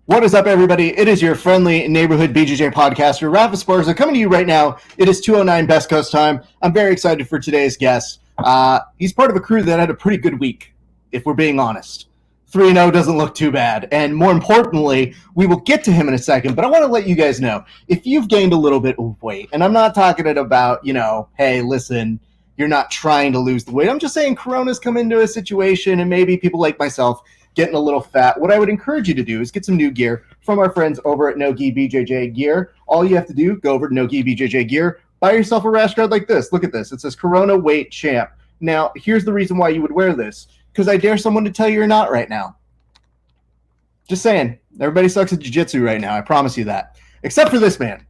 What is up, everybody? It is your friendly neighborhood BJJ podcaster, Rafa Sparza, coming to you right now. It is 2:09 Best Coast time. I'm very excited for today's guest. He's part of a crew that had a pretty good week, if we're being honest. 3-0 doesn't look too bad. And more importantly, we will get to him in a second, but I want to let you guys know, if you've gained a little bit of weight, and I'm not talking about, hey, listen, you're not trying to lose the weight. I'm just saying Corona's come into a situation, and maybe people like myself getting a little fat. What I would encourage you to do is get some new gear from our friends over at No Gi BJJ Gear. All you have to do, go over to No Gi BJJ Gear, buy yourself a rash guard like this. Look at this. It says Corona Weight Champ. Now, here's the reason why you would wear this, because I dare someone to tell you you're not right now. Just saying. Everybody sucks at jiu-jitsu right now. I promise you that. Except for this man.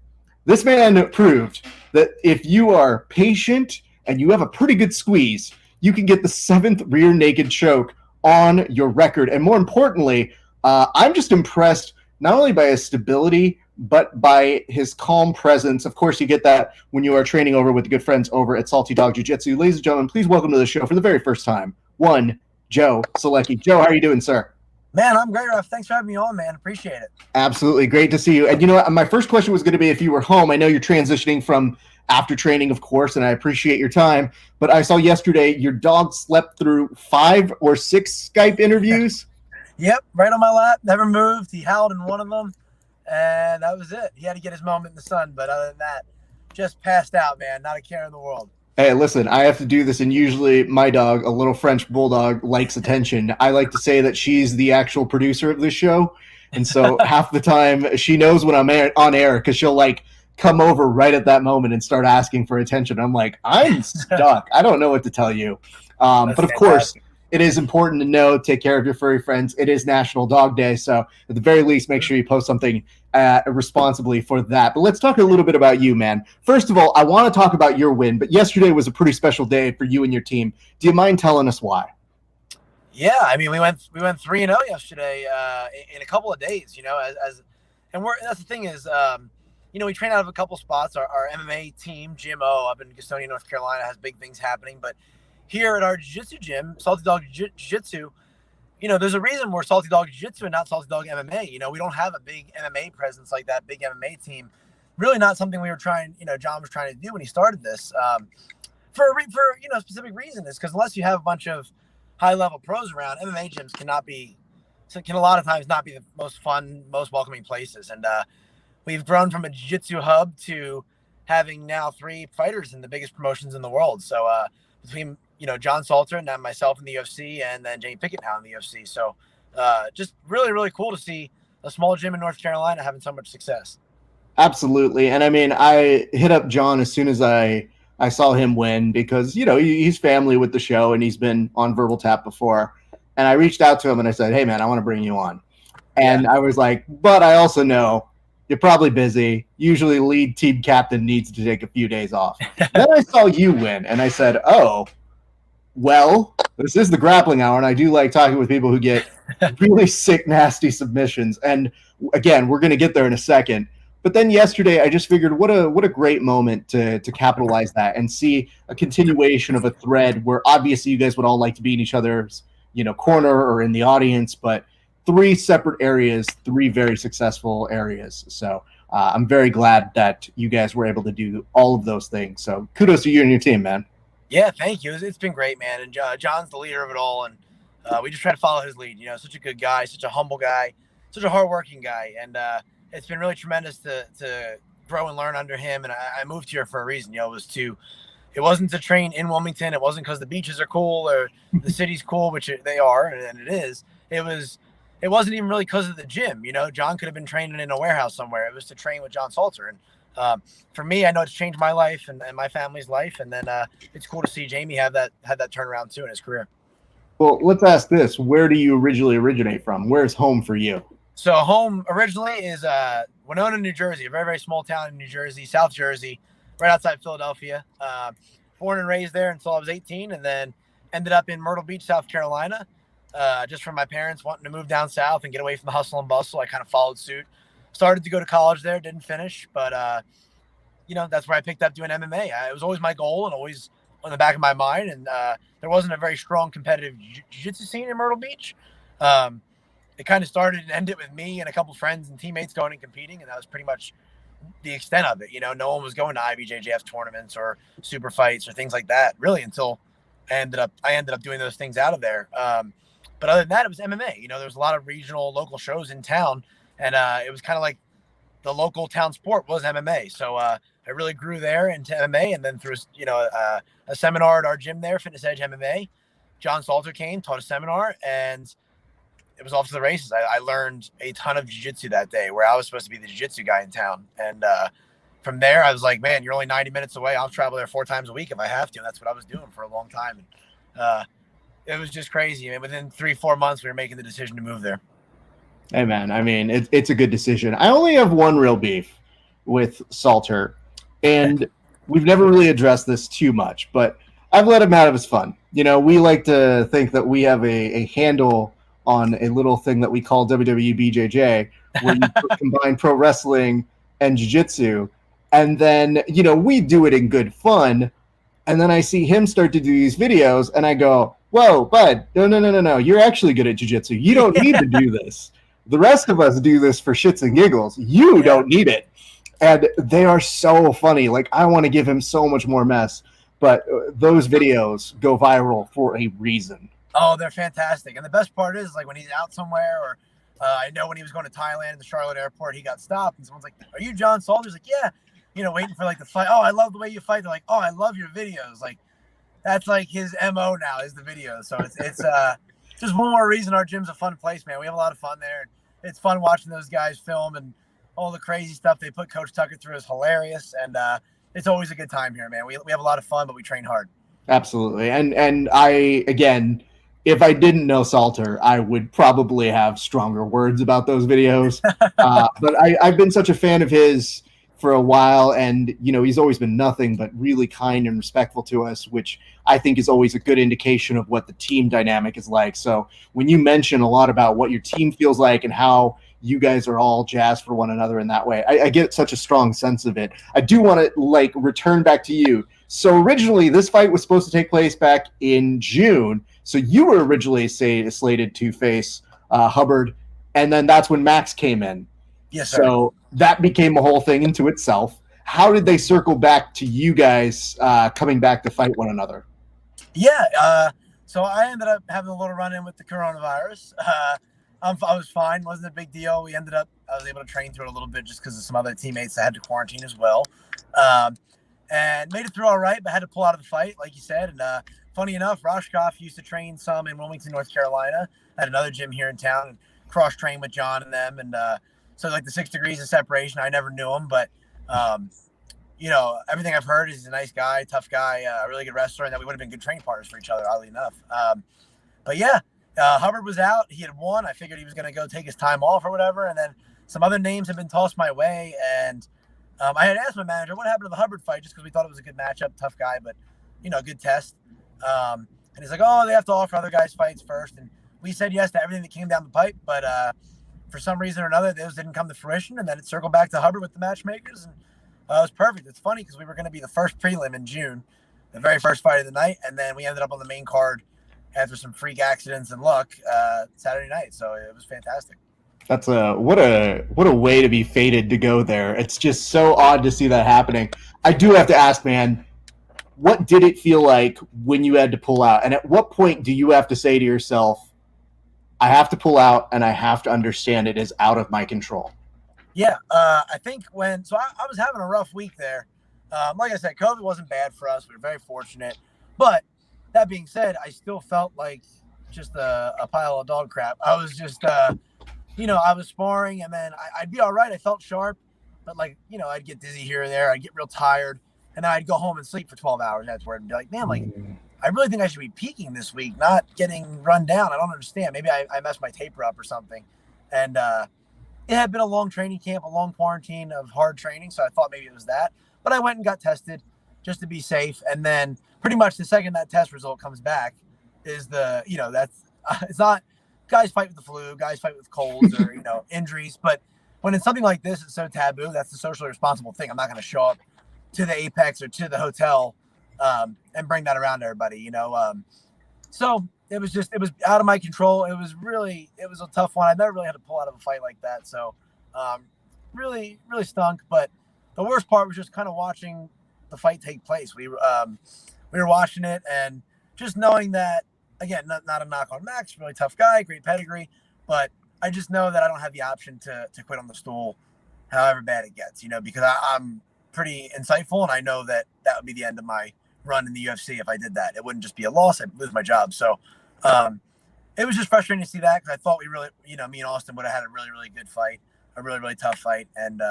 This man proved that if you are patient and you have a pretty good squeeze, you can get the 7th rear naked choke on your record. And more importantly, I'm just impressed not only by his stability, but by his calm presence. Of course, you get that when you are training over with the good friends over at Salty Dog Jiu-Jitsu. Ladies and gentlemen, please welcome to the show for the very first time, one Joe Solecki. Joe, how are you doing, sir? Man, I'm great, Ralph. Thanks for having me on, man. Appreciate it. Absolutely. Great to see you. And you know what? My first question was going to be if you were home. I know you're transitioning from after training, of course, and I appreciate your time. But I saw yesterday your dog slept through 5 or 6 Skype interviews. Yep, right on my lap. Never moved. He howled in one of them, and that was it. He had to get his moment in the sun. But other than that, just passed out, man. Not a care in the world. Hey, listen, I have to do this, and usually my dog, a little French bulldog, likes attention. I like to say that she's the actual producer of this show, and so half the time she knows when I'm on air because she'll, come over right at that moment and start asking for attention. I'm like, I'm stuck. I don't know what to tell you. But, of course, it is important to know, take care of your furry friends. It is National Dog Day, so at the very least, make sure you post something responsibly for that. But let's talk a little bit about you, man. First of all, I want to talk about your win, but yesterday was a pretty special day for you and your team. Do you mind telling us why? Yeah, I mean, we went 3-0 yesterday in a couple of days, and that's the thing is, we train out of a couple spots. Our MMA team, GMO, up in Gastonia, North Carolina, has big things happening, but here at our jiu-jitsu gym, Salty Dog Jiu-Jitsu, there's a reason we're Salty Dog Jiu-Jitsu and not Salty Dog MMA. We don't have a big MMA presence like that, big MMA team. Really not something we were trying, John was trying to do when he started this. For a specific reason is because unless you have a bunch of high-level pros around, MMA gyms can a lot of times not be the most fun, most welcoming places. And we've grown from a jiu-jitsu hub to having now 3 fighters in the biggest promotions in the world. So between John Salter and then myself in the UFC, and then Jamie Pickett now in the UFC. So just really, really cool to see a small gym in North Carolina having so much success. Absolutely. And I mean, I hit up John as soon as I saw him win because, he's family with the show and he's been on Verbal Tap before. And I reached out to him and I said, hey, man, I want to bring you on. And I was like, but I also know you're probably busy. Usually lead team captain needs to take a few days off. Then I saw you win and I said, oh, well, this is the grappling hour, and I do like talking with people who get really sick, nasty submissions. And again, we're going to get there in a second. But then yesterday, I just figured what a great moment to capitalize that and see a continuation of a thread where obviously you guys would all like to be in each other's corner or in the audience, but 3 separate areas, 3 very successful areas. So I'm very glad that you guys were able to do all of those things. So kudos to you and your team, man. Yeah, thank you. It's been great, man. And John's the leader of it all, and we just try to follow his lead. Such a good guy, such a humble guy, such a hardworking guy, and it's been really tremendous to grow and learn under him. And I moved here for a reason. It wasn't to train in Wilmington. It wasn't because the beaches are cool or the city's cool, which they are, and it is. It wasn't even really because of the gym. John could have been training in a warehouse somewhere. It was to train with John Salter, and for me, I know it's changed my life and my family's life. And then it's cool to see Jamie have that turnaround too in his career. Well, let's ask this. Where do you originate from? Where's home for you? So home originally is Winona, New Jersey, a very, very small town in New Jersey, South Jersey, right outside Philadelphia. Born and raised there until I was 18, and then ended up in Myrtle Beach, South Carolina, just from my parents wanting to move down south and get away from the hustle and bustle. I kind of followed suit. Started to go to college there, didn't finish, but that's where I picked up doing MMA. It was always my goal and always on the back of my mind. And there wasn't a very strong competitive jiu-jitsu scene in Myrtle Beach. it kind of started and ended with me and a couple friends and teammates going and competing, and that was pretty much the extent of it. No one was going to IBJJF tournaments or super fights or things like that really until I ended up doing those things out of there. But other than that, it was MMA. There was a lot of regional, local shows in town, and it was kind of like the local town sport was MMA. So I really grew there into MMA, and then through a seminar at our gym there, Fitness Edge MMA, John Salter came, taught a seminar, and it was off to the races. I learned a ton of jiu-jitsu that day, where I was supposed to be the jiu-jitsu guy in town. And from there, I was like, man, you're only 90 minutes away. I'll travel there 4 times a week if I have to. And that's what I was doing for a long time. And it was just crazy. I mean, within 3-4 months, we were making the decision to move there. Hey, man, I mean, it's a good decision. I only have one real beef with Salter, and we've never really addressed this too much, but I've let him out of his fun. We like to think that we have a handle on a little thing that we call WWE BJJ, where you combine pro wrestling and jiu-jitsu, and then, we do it in good fun, and then I see him start to do these videos, and I go, whoa, bud, no, you're actually good at jiu-jitsu. You don't need to do this. The rest of us do this for shits and giggles. You don't need it. And they are so funny. Like, I want to give him so much more mess, but those videos go viral for a reason. Oh, they're fantastic. And the best part is, like, when he's out somewhere, or I know when he was going to Thailand at the Charlotte airport, he got stopped, and someone's like, are you John Salter? He's like, yeah. Waiting for, like, the fight. Oh, I love the way you fight. They're like, oh, I love your videos. Like, that's, like, his MO now is the videos. So it's just one more reason our gym's a fun place, man. We have a lot of fun there. It's fun watching those guys film, and all the crazy stuff they put Coach Tucker through is hilarious. And it's always a good time here, man. We have a lot of fun, but we train hard. Absolutely. And I, again, if I didn't know Salter, I would probably have stronger words about those videos. But I've been such a fan of his for a while, and he's always been nothing but really kind and respectful to us, which I think is always a good indication of what the team dynamic is like. So when you mention a lot about what your team feels like and how you guys are all jazzed for one another in that way, I get such a strong sense of it. I do want to return back to you. So originally this fight was supposed to take place back in June. So you were originally slated to face Hubbard, and then that's when Max came in. Yes, sir. So that became a whole thing into itself. How did they circle back to you guys coming back to fight one another? Yeah, so I ended up having a little run-in with the coronavirus. I was fine. Wasn't a big deal. I was able to train through it a little bit just because of some other teammates that had to quarantine as well. And made it through all right, but had to pull out of the fight, like you said. And funny enough, Roshkoff used to train some in Wilmington, North Carolina, at another gym here in town, and cross-trained with John and them. And so, like, the 6 degrees of separation, I never knew him, but everything I've heard is he's a nice guy, tough guy, a really good wrestler, and that we would have been good training partners for each other, oddly enough. But yeah, Hubbard was out. He had won. I figured he was going to go take his time off or whatever. And then some other names have been tossed my way. And I had asked my manager what happened to the Hubbard fight, just because we thought it was a good matchup, tough guy, but, a good test. And he's like, oh, they have to offer other guys fights first. And we said yes to everything that came down the pipe. But for some reason or another, those didn't come to fruition. And then it circled back to Hubbard with the matchmakers. And it was perfect. It's funny because we were going to be the first prelim in June, the very first fight of the night. And then we ended up on the main card after some freak accidents and luck Saturday night. So it was fantastic. That's what a way to be fated to go there. It's just so odd to see that happening. I do have to ask, man, what did it feel like when you had to pull out? And at what point do you have to say to yourself, I have to pull out and I have to understand it is out of my control? Yeah, I think I was having a rough week there. Like I said, COVID wasn't bad for us. We were very fortunate. But that being said, I still felt like just a pile of dog crap. I was just, I was sparring, and then I'd be all right. I felt sharp, but I'd get dizzy here and there. I'd get real tired, and then I'd go home and sleep for 12 hours. That's where I'd be like, man, I really think I should be peaking this week, not getting run down. I don't understand. Maybe I messed my taper up or something. And it had been a long training camp, a long quarantine of hard training, so I thought maybe it was that. But I went and got tested just to be safe, and then pretty much the second that test result comes back is it's not guys fight with the flu, guys fight with colds or, injuries. But when it's something like this, it's so taboo. That's the socially responsible thing. I'm not going to show up to the Apex or to the hotel and bring that around to everybody, So it was out of my control. It was a tough one. I never really had to pull out of a fight like that. So really stunk. But the worst part was just kind of watching the fight take place. We were watching it and just knowing that, again, not a knock on Max, really tough guy, great pedigree, but I just know that I don't have the option to quit on the stool, however bad it gets, because I'm pretty insightful, and I know that would be the end of my run in the UFC if I did that. It wouldn't just be a loss; I'd lose my job. So it was just frustrating to see that, because I thought we really, me and Austin would have had a really good fight, a really tough fight, and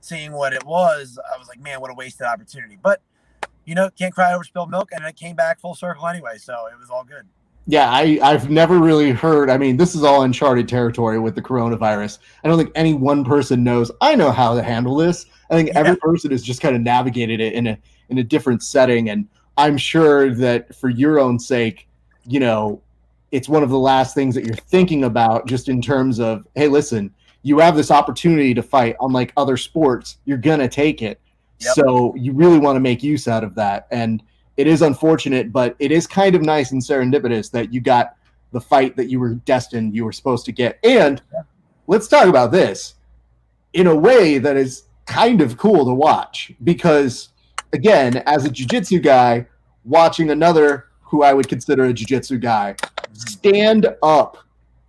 seeing what it was, I was like, man, what a wasted opportunity. But can't cry over spilled milk, and it came back full circle anyway, so it was all good. Yeah, I've never really heard. I mean, this is all uncharted territory with the coronavirus. I don't think any one person knows. I know how to handle this. I think every person has just kind of navigated it in a different setting, and I'm sure that for your own sake, it's one of the last things that you're thinking about, just in terms of, hey, listen, you have this opportunity to fight. Unlike other sports, you're gonna take it. Yep. So you really want to make use out of that. And it is unfortunate, but it is kind of nice and serendipitous that you got the fight that you were supposed to get. And let's talk about this in a way that is kind of cool to watch, because, again, as a jiu-jitsu guy, watching another who I would consider a jiu-jitsu guy stand up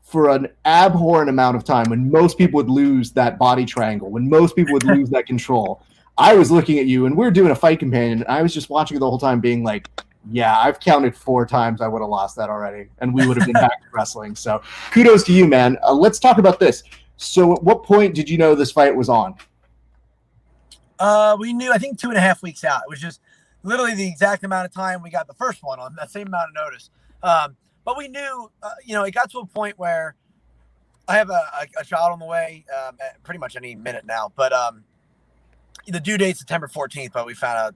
for an abhorrent amount of time, when most people would lose that body triangle, when most people would lose that control. I was looking at you, and we were doing a fight companion, and I was just watching it the whole time being like, yeah, I've counted 4 times I would have lost that already, and we would have been back to wrestling. So kudos to you, man. Let's talk about this. So at what point did you know this fight was on? We knew, I think, 2.5 weeks out. It was just literally the exact amount of time we got the first one on, that same amount of notice. But we knew, it got to a point where I have a child on the way, pretty much any minute now, but the due date's September 14th, but we found out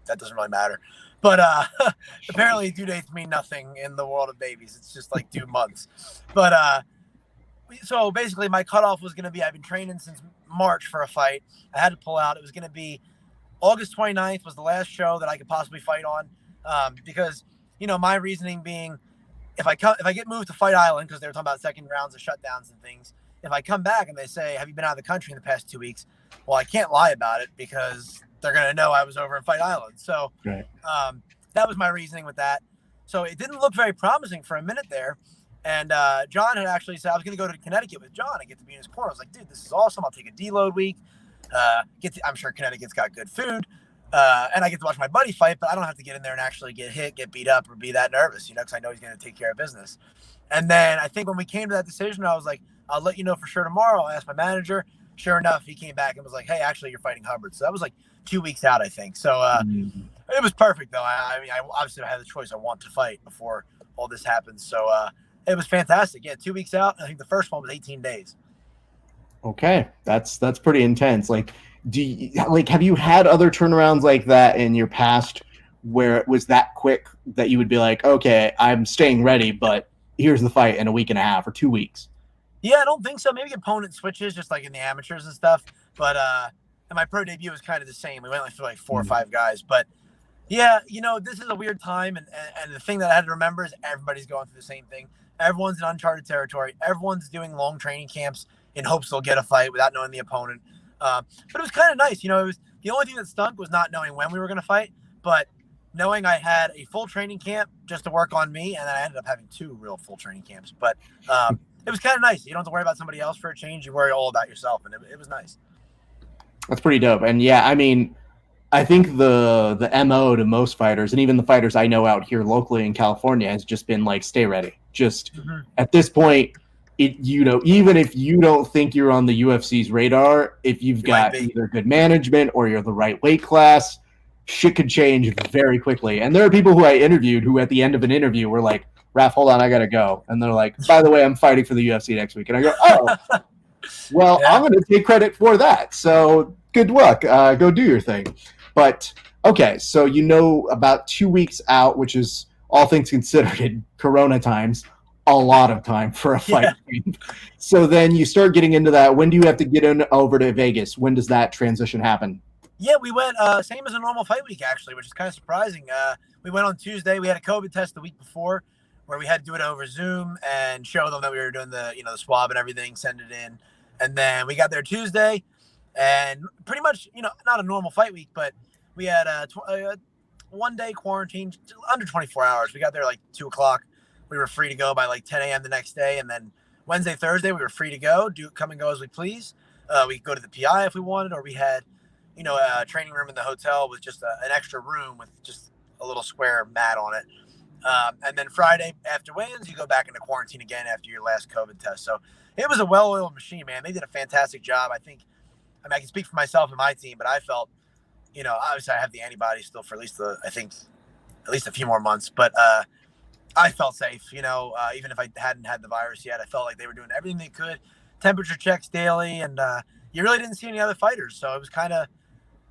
that doesn't really matter. But apparently due dates mean nothing in the world of babies. It's just like 2 months. But so basically my cutoff was going to be, I've been training since March for a fight. I had to pull out. It was going to be August 29th was the last show that I could possibly fight on, because, my reasoning being, if I get moved to Fight Island, because they were talking about second rounds of shutdowns and things, if I come back and they say, have you been out of the country in the past 2 weeks? Well, I can't lie about it, because they're going to know I was over in Fight Island. So right. That was my reasoning with that. So it didn't look very promising for a minute there. And John had actually said I was going to go to Connecticut with John and get to be in his corner. I was like, dude, this is awesome. I'll take a deload week. I'm sure Connecticut's got good food. And I get to watch my buddy fight, but I don't have to get in there and actually get hit, get beat up, or be that nervous, because I know he's going to take care of business. And then I think when we came to that decision, I was like, I'll let you know for sure tomorrow. I asked my manager. Sure enough, he came back and was like, hey, actually, you're fighting Hubbard. So that was like 2 weeks out, I think. So it was perfect, though. I mean, I obviously had the choice. I want to fight before all this happens. So it was fantastic. Yeah, 2 weeks out. I think the first one was 18 days. Okay, that's pretty intense. Like, have you had other turnarounds like that in your past where it was that quick that you would be like, okay, I'm staying ready, but here's the fight in a week and a half or 2 weeks? Yeah, I don't think so. Maybe opponent switches, just like in the amateurs and stuff. But and my pro debut was kind of the same. We went through like 4 or 5 guys. But yeah, this is a weird time. And the thing that I had to remember is everybody's going through the same thing. Everyone's in uncharted territory. Everyone's doing long training camps in hopes they'll get a fight without knowing the opponent. But it was kind of nice. It was the only thing that stunk was not knowing when we were going to fight, but knowing I had a full training camp just to work on me, and then I ended up having 2 real full training camps. But it was kind of nice. You don't have to worry about somebody else for a change. You worry all about yourself, and it was nice. That's pretty dope. And yeah, I mean, I think the MO to most fighters, and even the fighters I know out here locally in California, has just been like, stay ready. Just at this point, even if you don't think you're on the UFC's radar, if you've got either good management or you're the right weight class, shit could change very quickly. And there are people who I interviewed who at the end of an interview were like, Raph, hold on, I got to go. And they're like, by the way, I'm fighting for the UFC next week. And I go, oh, well, yeah. I'm going to take credit for that. So good luck. Go do your thing. But, okay, so about 2 weeks out, which is, all things considered, in Corona times, a lot of time for a fight. Yeah. So then you start getting into that. When do you have to get over to Vegas? When does that transition happen? Yeah, we went same as a normal fight week, actually, which is kind of surprising. We went on Tuesday. We had a COVID test the week before. where we had to do it over Zoom and show them that we were doing the swab and everything, send it in. And then we got there Tuesday, and pretty much, not a normal fight week, but we had a 1-day quarantine, under 24 hours. We got there like 2 o'clock. We were free to go by like 10 a.m. the next day. And then Wednesday, Thursday, we were free to go, come and go as we please. We could go to the PI if we wanted, or we had, a training room in the hotel with just an extra room with just a little square mat on it. And then Friday after weigh-ins, you go back into quarantine again after your last COVID test. So it was a well-oiled machine, man. They did a fantastic job. I can speak for myself and my team, but I felt, obviously I have the antibodies still for at least a few more months, but I felt safe, even if I hadn't had the virus yet. I felt like they were doing everything they could, temperature checks daily, and you really didn't see any other fighters. So it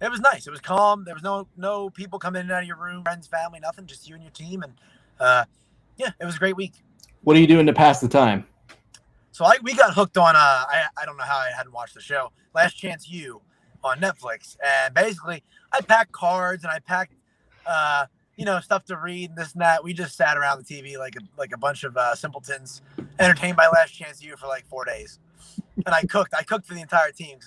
was nice. It was calm. There was no people coming in and out of your room, friends, family, nothing, just you and your team. And it was a great week. What are you doing to pass the time? So we got hooked on, I don't know how I hadn't watched the show, Last Chance U on Netflix. And basically I packed cards and I packed, stuff to read and this and that. We just sat around the TV like a bunch of simpletons, entertained by Last Chance U for like 4 days. And I cooked for the entire team.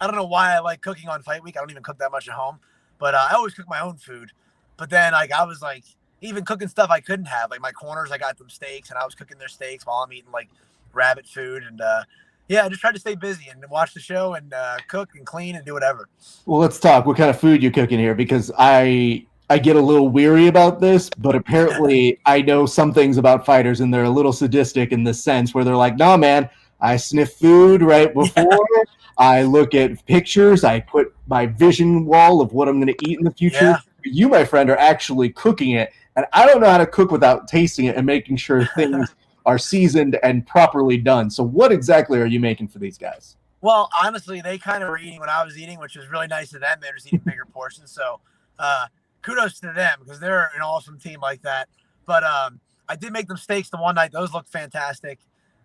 I don't know why I like cooking on fight week. I don't even cook that much at home, but I always cook my own food. But then I was like, even cooking stuff I couldn't have, like my corners, I got them steaks and I was cooking their steaks while I'm eating like rabbit food. And I just tried to stay busy and watch the show and cook and clean and do whatever. Well, let's talk. What kind of food you cooking here? Because I get a little weary about this, but apparently I know some things about fighters and they're a little sadistic in the sense where they're like, no, man, I sniff food right before. I look at pictures. I put my vision wall of what I'm going to eat in the future. Yeah. You, my friend, are actually cooking it. And I don't know how to cook without tasting it and making sure things are seasoned and properly done. So what exactly are you making for these guys? Well, honestly, they kind of were eating what I was eating, which was really nice of them. They're just eating bigger portions. So kudos to them because they're an awesome team like that. But I did make them steaks the one night. Those looked fantastic.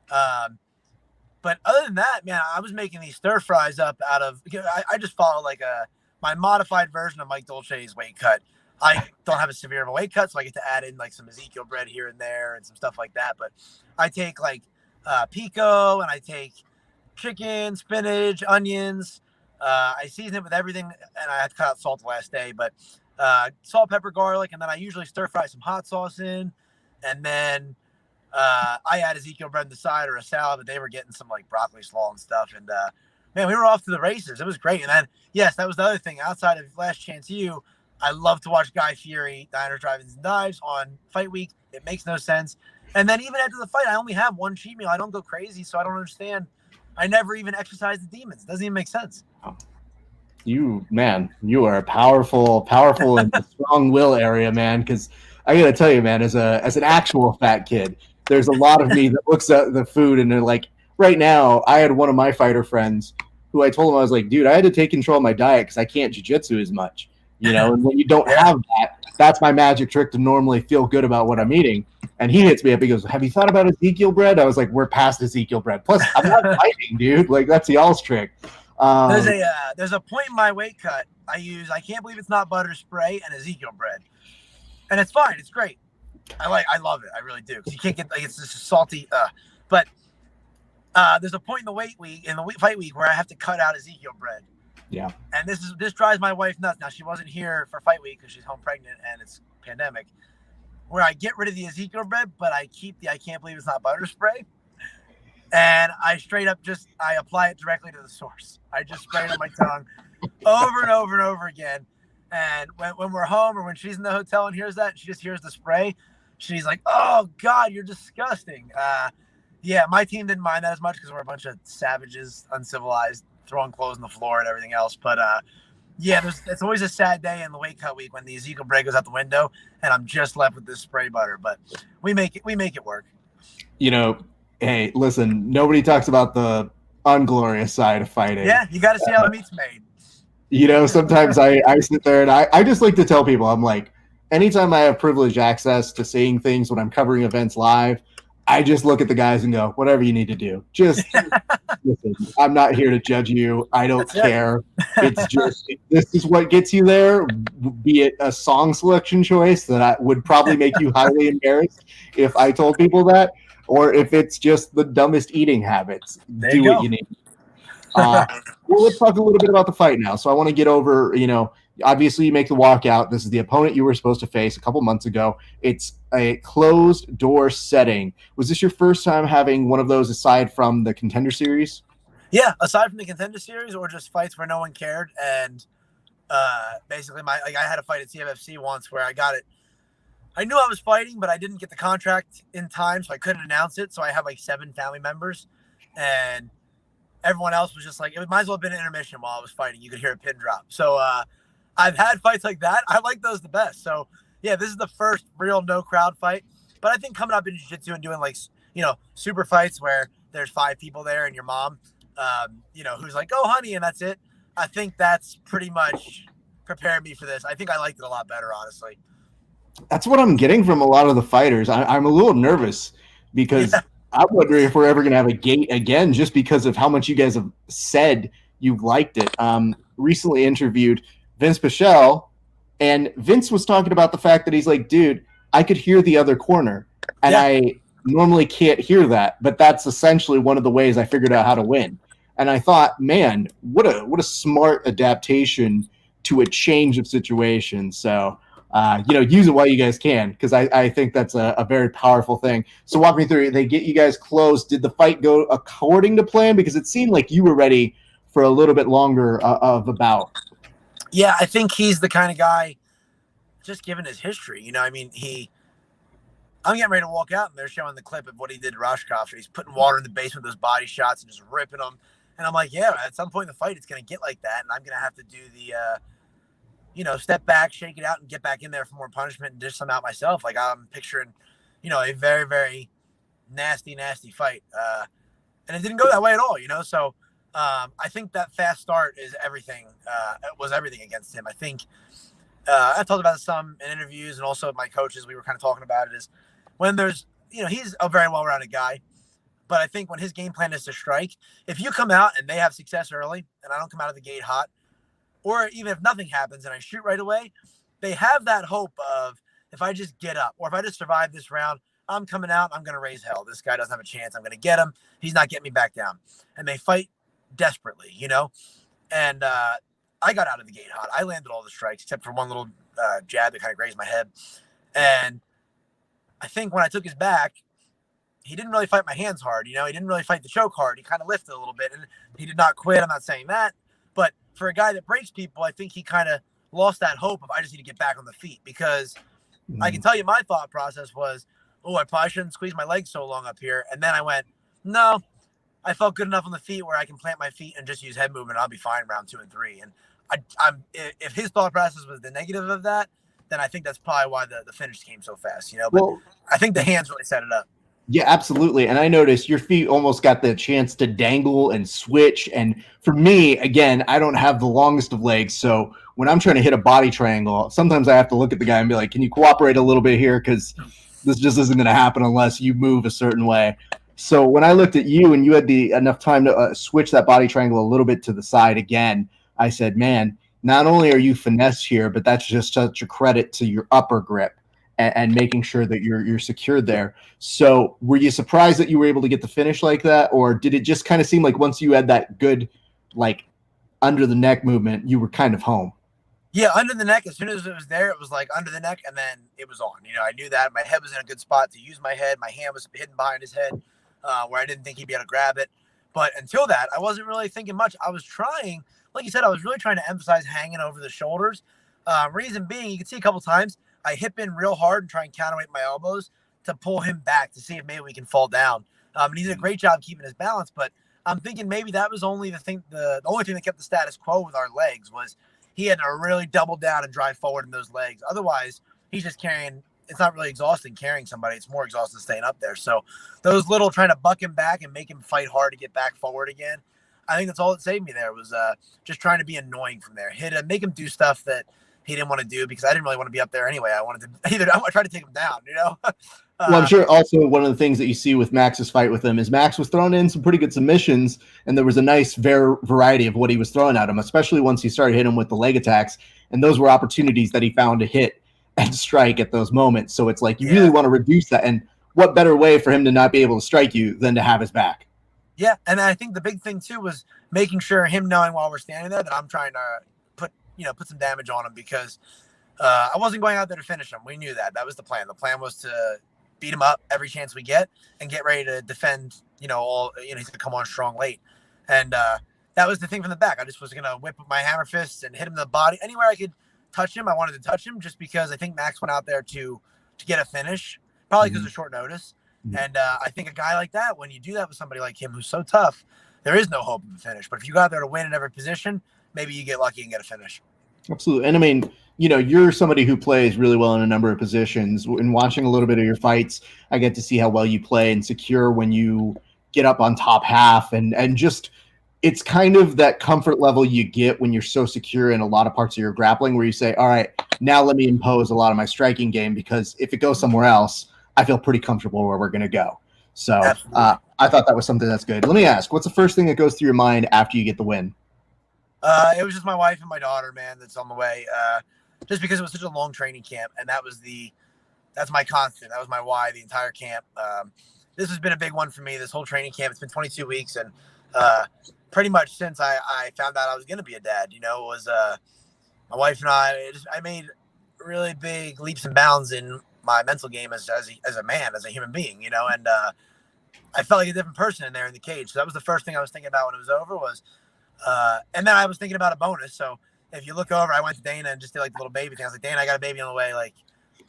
But other than that, man, I was making these stir fries up out of, I just follow like my modified version of Mike Dolce's weight cut. I don't have a severe of a weight cut, so I get to add in like some Ezekiel bread here and there and some stuff like that. But I take like pico and I take chicken, spinach, onions. I season it with everything, and I had to cut out salt the last day, but salt, pepper, garlic, and then I usually stir fry some hot sauce in, and then I add Ezekiel bread on the side or a salad, but they were getting some like broccoli slaw and stuff. And man, we were off to the races. It was great. And then, yes, that was the other thing. Outside of Last Chance U, I love to watch Guy Fieri, Diners, Drive-Ins, and Dives on fight week. It makes no sense. And then even after the fight, I only have one cheat meal. I don't go crazy, so I don't understand. I never even exercise the demons. It doesn't even make sense. You are a powerful in the strong will area, man. Because I got to tell you, man, as an actual fat kid, there's a lot of me that looks at the food and they're like, right now, I had one of my fighter friends who I told him, I was like, dude, I had to take control of my diet because I can't jiu-jitsu as much, and when you don't have that, that's my magic trick to normally feel good about what I'm eating. And he hits me up, he goes, have you thought about Ezekiel bread? I was like, we're past Ezekiel bread. Plus, I'm not fighting, dude. Like, that's y'all's trick. There's a point in my weight cut I use, I can't believe it's not butter spray and Ezekiel bread. And it's fine. It's great. I love it. I really do. Because you can't get it's just salty. But there's a point in the fight week where I have to cut out Ezekiel bread. Yeah. And this drives my wife nuts. Now she wasn't here for fight week because she's home pregnant and it's pandemic. Where I get rid of the Ezekiel bread, but I keep the I can't believe it's not butter spray. And I straight up I apply it directly to the source. I just spray it on my tongue over and over and over again. And when we're home or when she's in the hotel and hears that, she just hears the spray. She's like, oh, God, you're disgusting. Yeah, my team didn't mind that as much because we're a bunch of savages, uncivilized, throwing clothes on the floor and everything else. But, it's always a sad day in the weight cut week when the Ezekiel bread goes out the window and I'm just left with this spray butter. But we make it work. Hey, listen, nobody talks about the unglorious side of fighting. Yeah, you got to see how the meat's made. Sometimes I sit there and I just like to tell people, I'm like, anytime I have privileged access to seeing things when I'm covering events live, I just look at the guys and go, whatever you need to do. Just listen, I'm not here to judge you. I don't That's it. care. It's just, if this is what gets you there, be it a song selection choice that I would probably make you highly embarrassed if I told people that, or if it's just the dumbest eating habits. There you Do what go. you need. Uh, well, let's talk a little bit about the fight now. So I want to get over, obviously you make the walkout. This is the opponent you were supposed to face a couple months ago. It's a closed door setting. Was this your first time having one of those aside from the Contender Series? Yeah, aside from the Contender Series or just fights where no one cared, and basically I had a fight at CFFC once where I got it. I knew I was fighting, but I didn't get the contract in time, so I couldn't announce it. So I have like 7 family members, and everyone else was just like, it might as well have been an intermission while I was fighting. You could hear a pin drop. So I've had fights like that. I like those the best. So yeah, this is the first real no crowd fight. But I think coming up in jiu-jitsu and doing like, super fights where there's 5 people there and your mom, who's like, oh, honey, and that's it. I think that's pretty much prepared me for this. I think I liked it a lot better, honestly. That's what I'm getting from a lot of the fighters. I'm a little nervous because I'm wondering if we're ever going to have a gate again, just because of how much you guys have said you liked it. Recently interviewed Vince Pichel, and Vince was talking about the fact that he's like, dude, I could hear the other corner, and I normally can't hear that, but that's essentially one of the ways I figured out how to win. And I thought, man, what a smart adaptation to a change of situation. So, use it while you guys can, because I think that's a very powerful thing. So walk me through it. They get you guys close. Did the fight go according to plan? Because it seemed like you were ready for a little bit longer of a bout. Yeah, I think he's the kind of guy, just given his history, I'm getting ready to walk out, and they're showing the clip of what he did to Rashkov, and he's putting water in the basement with those body shots and just ripping them. And I'm like, yeah, at some point in the fight, it's going to get like that, and I'm going to have to do the, step back, shake it out, and get back in there for more punishment and dish some out myself. Like, I'm picturing, a very, very nasty, nasty fight. And it didn't go that way at all, So I think that fast start is everything, was everything against him. I think I talked about some in interviews, and also my coaches, we were kind of talking about it, is when there's, he's a very well-rounded guy, but I think when his game plan is to strike, if you come out and they have success early and I don't come out of the gate hot, or even if nothing happens and I shoot right away, they have that hope of, if I just get up or if I just survive this round, I'm coming out, I'm going to raise hell. This guy doesn't have a chance. I'm going to get him. He's not getting me back down. And they fight desperately, And I got out of the gate hot. I landed all the strikes except for one little jab that kind of grazed my head. And I think when I took his back, he didn't really fight my hands hard. He didn't really fight the choke hard. He kind of lifted a little bit, and he did not quit. I'm not saying that. But for a guy that breaks people, I think he kind of lost that hope of, I just need to get back on the feet, because I can tell you my thought process was, oh, I probably shouldn't squeeze my legs so long up here. And then I went, no, I felt good enough on the feet where I can plant my feet and just use head movement. I'll be fine round 2 and 3. And if his thought process was the negative of that, then I think that's probably why the finish came so fast, But I think the hands really set it up. Yeah, absolutely. And I noticed your feet almost got the chance to dangle and switch. And for me, again, I don't have the longest of legs. So when I'm trying to hit a body triangle, sometimes I have to look at the guy and be like, can you cooperate a little bit here? Because this just isn't going to happen unless you move a certain way. So when I looked at you and you had enough time to switch that body triangle a little bit to the side again, I said, man, not only are you finesse here, but that's just such a credit to your upper grip and making sure that you're secured there. So were you surprised that you were able to get the finish like that? Or did it just kind of seem like once you had that good, like, under the neck movement, you were kind of home? Yeah, under the neck, as soon as it was there, it was like under the neck, and then it was on. I knew that. My head was in a good spot to use my head. My hand was hidden behind his head, where I didn't think he'd be able to grab it. But until that, I wasn't really thinking much. I was trying, like you said, I was really trying to emphasize hanging over the shoulders. Reason being, you can see a couple times, I hip in real hard and try and counterweight my elbows to pull him back to see if maybe we can fall down. And he did a great job keeping his balance, but I'm thinking maybe that was only the only thing that kept the status quo with our legs was he had to really double down and drive forward in those legs. Otherwise, he's just carrying. It's not really exhausting carrying somebody. It's more exhausting staying up there. So those little trying to buck him back and make him fight hard to get back forward again, I think that's all that saved me there was just trying to be annoying from there. Hit him, make him do stuff that he didn't want to do because I didn't really want to be up there anyway. I wanted to I tried to take him down, Well, I'm sure also one of the things that you see with Max's fight with him is Max was throwing in some pretty good submissions, and there was a nice variety of what he was throwing at him, especially once he started hitting him with the leg attacks. And those were opportunities that he found to hit and strike at those moments. So it's like you really want to reduce that. And what better way for him to not be able to strike you than to have his back? Yeah, and I think the big thing too was making sure him knowing while we're standing there that I'm trying to put some damage on him, because I wasn't going out there to finish him. We knew that. That was the plan. The plan was to beat him up every chance we get and get ready to defend. He's gonna come on strong late, and that was the thing from the back. I just was gonna whip up my hammer fists and hit him in the body anywhere I could touch him. I wanted to touch him just because I think Max went out there to get a finish, probably because of short notice. And I think a guy like that, when you do that with somebody like him who's so tough, there is no hope of a finish. But if you go out there to win in every position, maybe you get lucky and get a finish. Absolutely. And I mean, you're somebody who plays really well in a number of positions. In watching a little bit of your fights, I get to see how well you play and secure when you get up on top half, and just it's kind of that comfort level you get when you're so secure in a lot of parts of your grappling where you say, all right, now let me impose a lot of my striking game, because if it goes somewhere else, I feel pretty comfortable where we're going to go. So I thought that was something that's good. Let me ask, what's the first thing that goes through your mind after you get the win? It was just my wife and my daughter, man, that's on the way. Just because it was such a long training camp, and that's my constant. That was my why the entire camp. This has been a big one for me, this whole training camp. It's been 22 weeks, and pretty much since I found out I was going to be a dad, it was my wife and I made really big leaps and bounds in my mental game as a man, as a human being, and I felt like a different person in there in the cage. So that was the first thing I was thinking about when it was over was, and then I was thinking about a bonus. So if you look over, I went to Dana and just did like the little baby thing. I was like, Dana, I got a baby on the way. Like,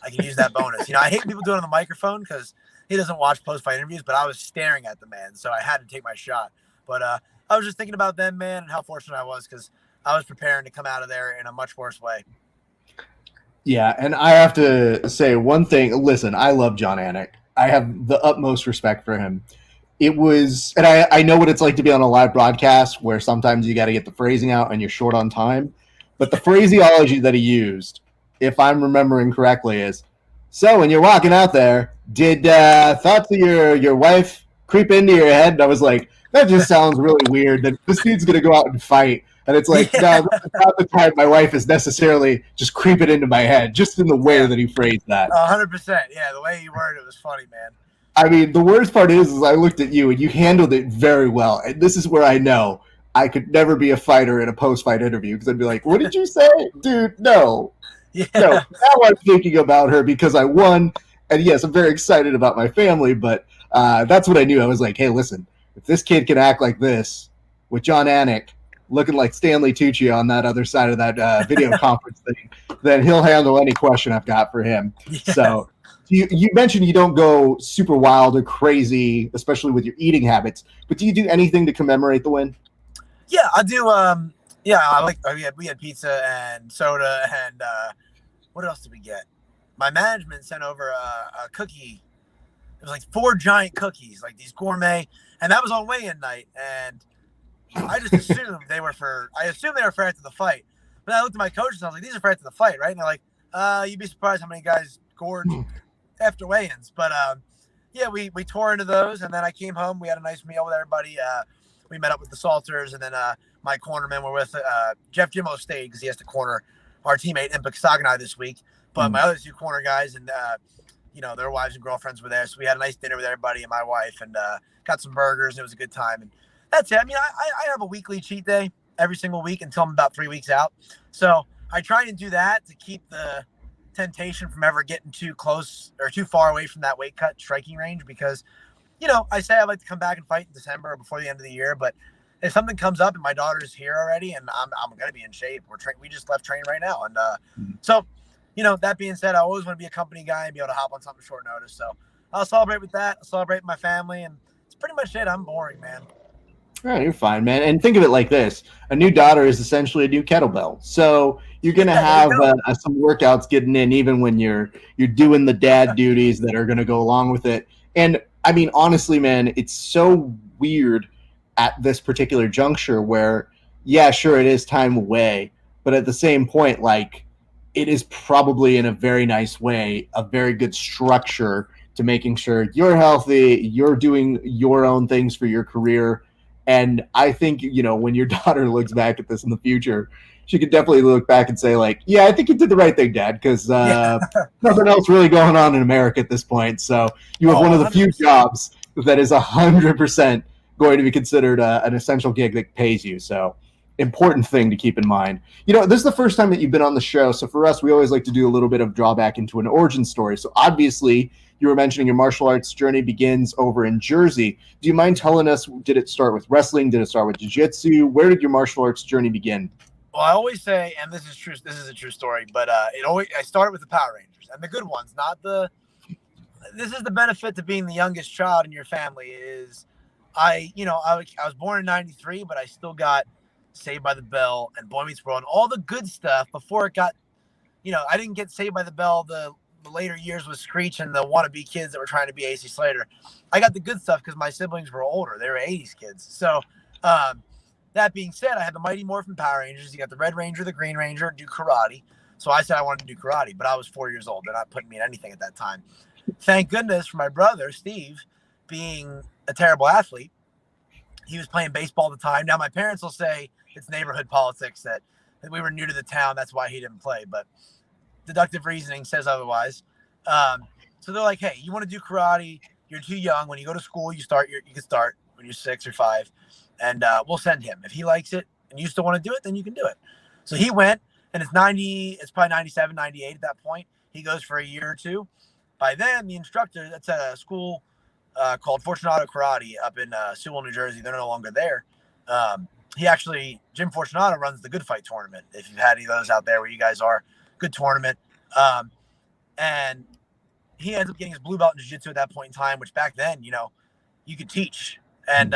I can use that bonus. I hate people doing it on the microphone because he doesn't watch post-fight interviews, but I was staring at the man, so I had to take my shot. But I was just thinking about them, man, and how fortunate I was, because I was preparing to come out of there in a much worse way. Yeah, and I have to say one thing. Listen, I love John Anik. I have the utmost respect for him. It was, and I know what it's like to be on a live broadcast where sometimes you got to get the phrasing out and you're short on time. But the phraseology that he used, if I'm remembering correctly, is, so when you're walking out there, did thoughts of your wife creep into your head? And I was like, that just sounds really weird. That this dude's going to go out and fight. And it's like, no, this is not the time my wife is necessarily just creeping into my head, just in the way that he phrased that. 100%. Yeah, the way he worded it was funny, man. I mean, the worst part is I looked at you and you handled it very well. And this is where I know I could never be a fighter in a post-fight interview, because I'd be like, what did you say? Dude, no. Yeah. No, now I'm thinking about her because I won. And yes, I'm very excited about my family, but that's what I knew. I was like, hey, listen, if this kid can act like this with John Anik looking like Stanley Tucci on that other side of that video conference thing, then he'll handle any question I've got for him. Yeah. So you mentioned you don't go super wild or crazy, especially with your eating habits, but do you do anything to commemorate the win? Yeah, I do. We had pizza and soda, and what else did we get? My management sent over a cookie. It was like 4 giant cookies, like these gourmet, and that was on weigh-in night. And I just assumed they were for after the fight. But I looked at my coaches and I was like, these are for after the fight, right? And they're like, you'd be surprised how many guys gorge after weigh-ins. But yeah, we tore into those, and then I came home. We had a nice meal with everybody. We met up with the Salters, and then my cornermen were with Jeff Jimmo stayed because he has to corner our teammate Impa Kasaganai this week. But my other 2 corner guys and their wives and girlfriends were there, so we had a nice dinner with everybody and my wife, and got some burgers, and it was a good time. And that's it. I mean, I have a weekly cheat day every single week until I'm about 3 weeks out. So I try and do that to keep the temptation from ever getting too close or too far away from that weight cut striking range, because I say I'd like to come back and fight in December or before the end of the year, but if something comes up and my daughter's here already and I'm going to be in shape, we just left training right now. And so, that being said, I always want to be a company guy and be able to hop on something short notice. So I'll celebrate with that. I'll celebrate with my family, and it's pretty much it. I'm boring, man. All right, you're fine, man. And think of it like this. A new daughter is essentially a new kettlebell. So you're going to have some workouts getting in even when you're doing the dad duties that are going to go along with it. And I mean, honestly, man, it's so weird at this particular juncture where, yeah, sure, it is time away, but at the same point, like, it is probably in a very nice way, a very good structure to making sure you're healthy, you're doing your own things for your career. And I think, when your daughter looks back at this in the future, she could definitely look back and say, like, yeah, I think you did the right thing, Dad, because Yeah. nothing else really going on in America at this point. So you have one of the few 100%. jobs that is 100% going to be considered an essential gig that pays you. So important thing to keep in mind. This is the first time that you've been on the show. So for us, we always like to do a little bit of drawback into an origin story. So obviously, you were mentioning your martial arts journey begins over in Jersey. Do you mind telling us, did it start with wrestling? Did it start with jiu-jitsu? Where did your martial arts journey begin? Well, I always say, and this is true. This is a true story, but I started with the Power Rangers and the good ones, not the. This is the benefit to being the youngest child in your family. Is I was born in '93, but I still got Saved by the Bell and Boy Meets World and all the good stuff before it got. I didn't get Saved by the Bell the later years with Screech and the wannabe kids that were trying to be AC Slater. I got the good stuff because my siblings were older. They were '80s kids. So. That being said, I had the Mighty Morphin Power Rangers. You got the Red Ranger, the Green Ranger, do karate. So I said I wanted to do karate, but I was 4 years old. They're not putting me in anything at that time. Thank goodness for my brother, Steve, being a terrible athlete. He was playing baseball at the time. Now, my parents will say it's neighborhood politics, that we were new to the town. That's why he didn't play. But deductive reasoning says otherwise. So they're like, hey, you want to do karate? You're too young. When you go to school, you can start when you're 6 or 5. And we'll send him. If he likes it and you still want to do it, then you can do it. So he went, and it's probably 97, 98 at that point. He goes for a year or two. By then, the instructor, that's at a school called Fortunato Karate up in Sewell, New Jersey. They're no longer there. Jim Fortunato runs the Good Fight tournament. If you've had any of those out there where you guys are, good tournament. And he ends up getting his blue belt in jiu-jitsu at that point in time, which back then, you could teach. And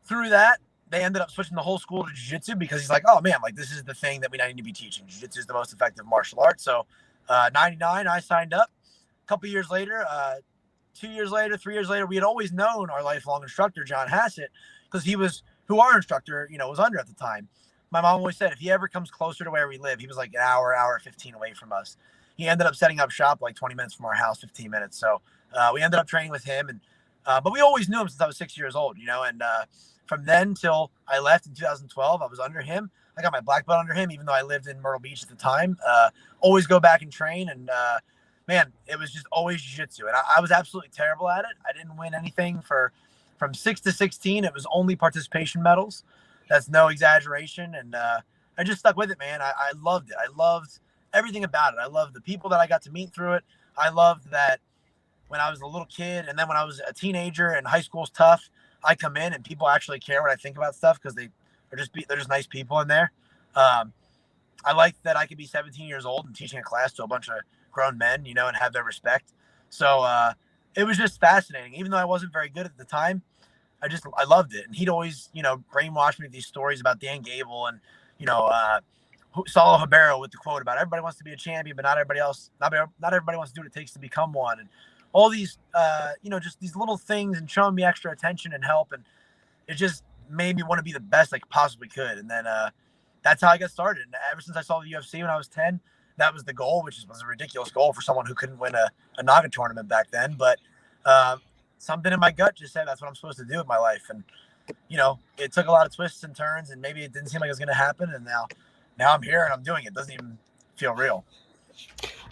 through that, they ended up switching the whole school to jiu-jitsu because he's like, oh man, like this is the thing that we need to be teaching. Jiu-jitsu is the most effective martial art. So 99, I signed up. A couple years later, 2 years later, 3 years later, we had always known our lifelong instructor, John Hassett, because he was who our instructor, was under at the time. My mom always said if he ever comes closer to where we live, he was like an hour 15 away from us. He ended up setting up shop like 20 minutes from our house, 15 minutes. So we ended up training with him. And but we always knew him since I was 6 years old, and from then till I left in 2012, I was under him. I got my black belt under him, even though I lived in Myrtle Beach at the time. Always go back and train. And, man, it was just always jiu-jitsu. And I was absolutely terrible at it. I didn't win anything from 6 to 16. It was only participation medals. That's no exaggeration. And I just stuck with it, man. I loved it. I loved everything about it. I loved the people that I got to meet through it. I loved that when I was a little kid and then when I was a teenager and high school's tough, I come in and people actually care what I think about stuff because they're just nice people in there. I like that I could be 17 years old and teaching a class to a bunch of grown men, and have their respect. So it was just fascinating. Even though I wasn't very good at the time, I loved it. And he'd always, brainwash me with these stories about Dan Gable and, Saulo Ribeiro with the quote about everybody wants to be a champion, but not everybody wants to do what it takes to become one. And all these, just these little things and showing me extra attention and help. And it just made me want to be the best I possibly could. And then that's how I got started. And ever since I saw the UFC when I was 10, that was the goal, which was a ridiculous goal for someone who couldn't win a Naga tournament back then. But something in my gut just said that's what I'm supposed to do with my life. And, it took a lot of twists and turns, and maybe it didn't seem like it was going to happen. And now I'm here and I'm doing it. It doesn't even feel real.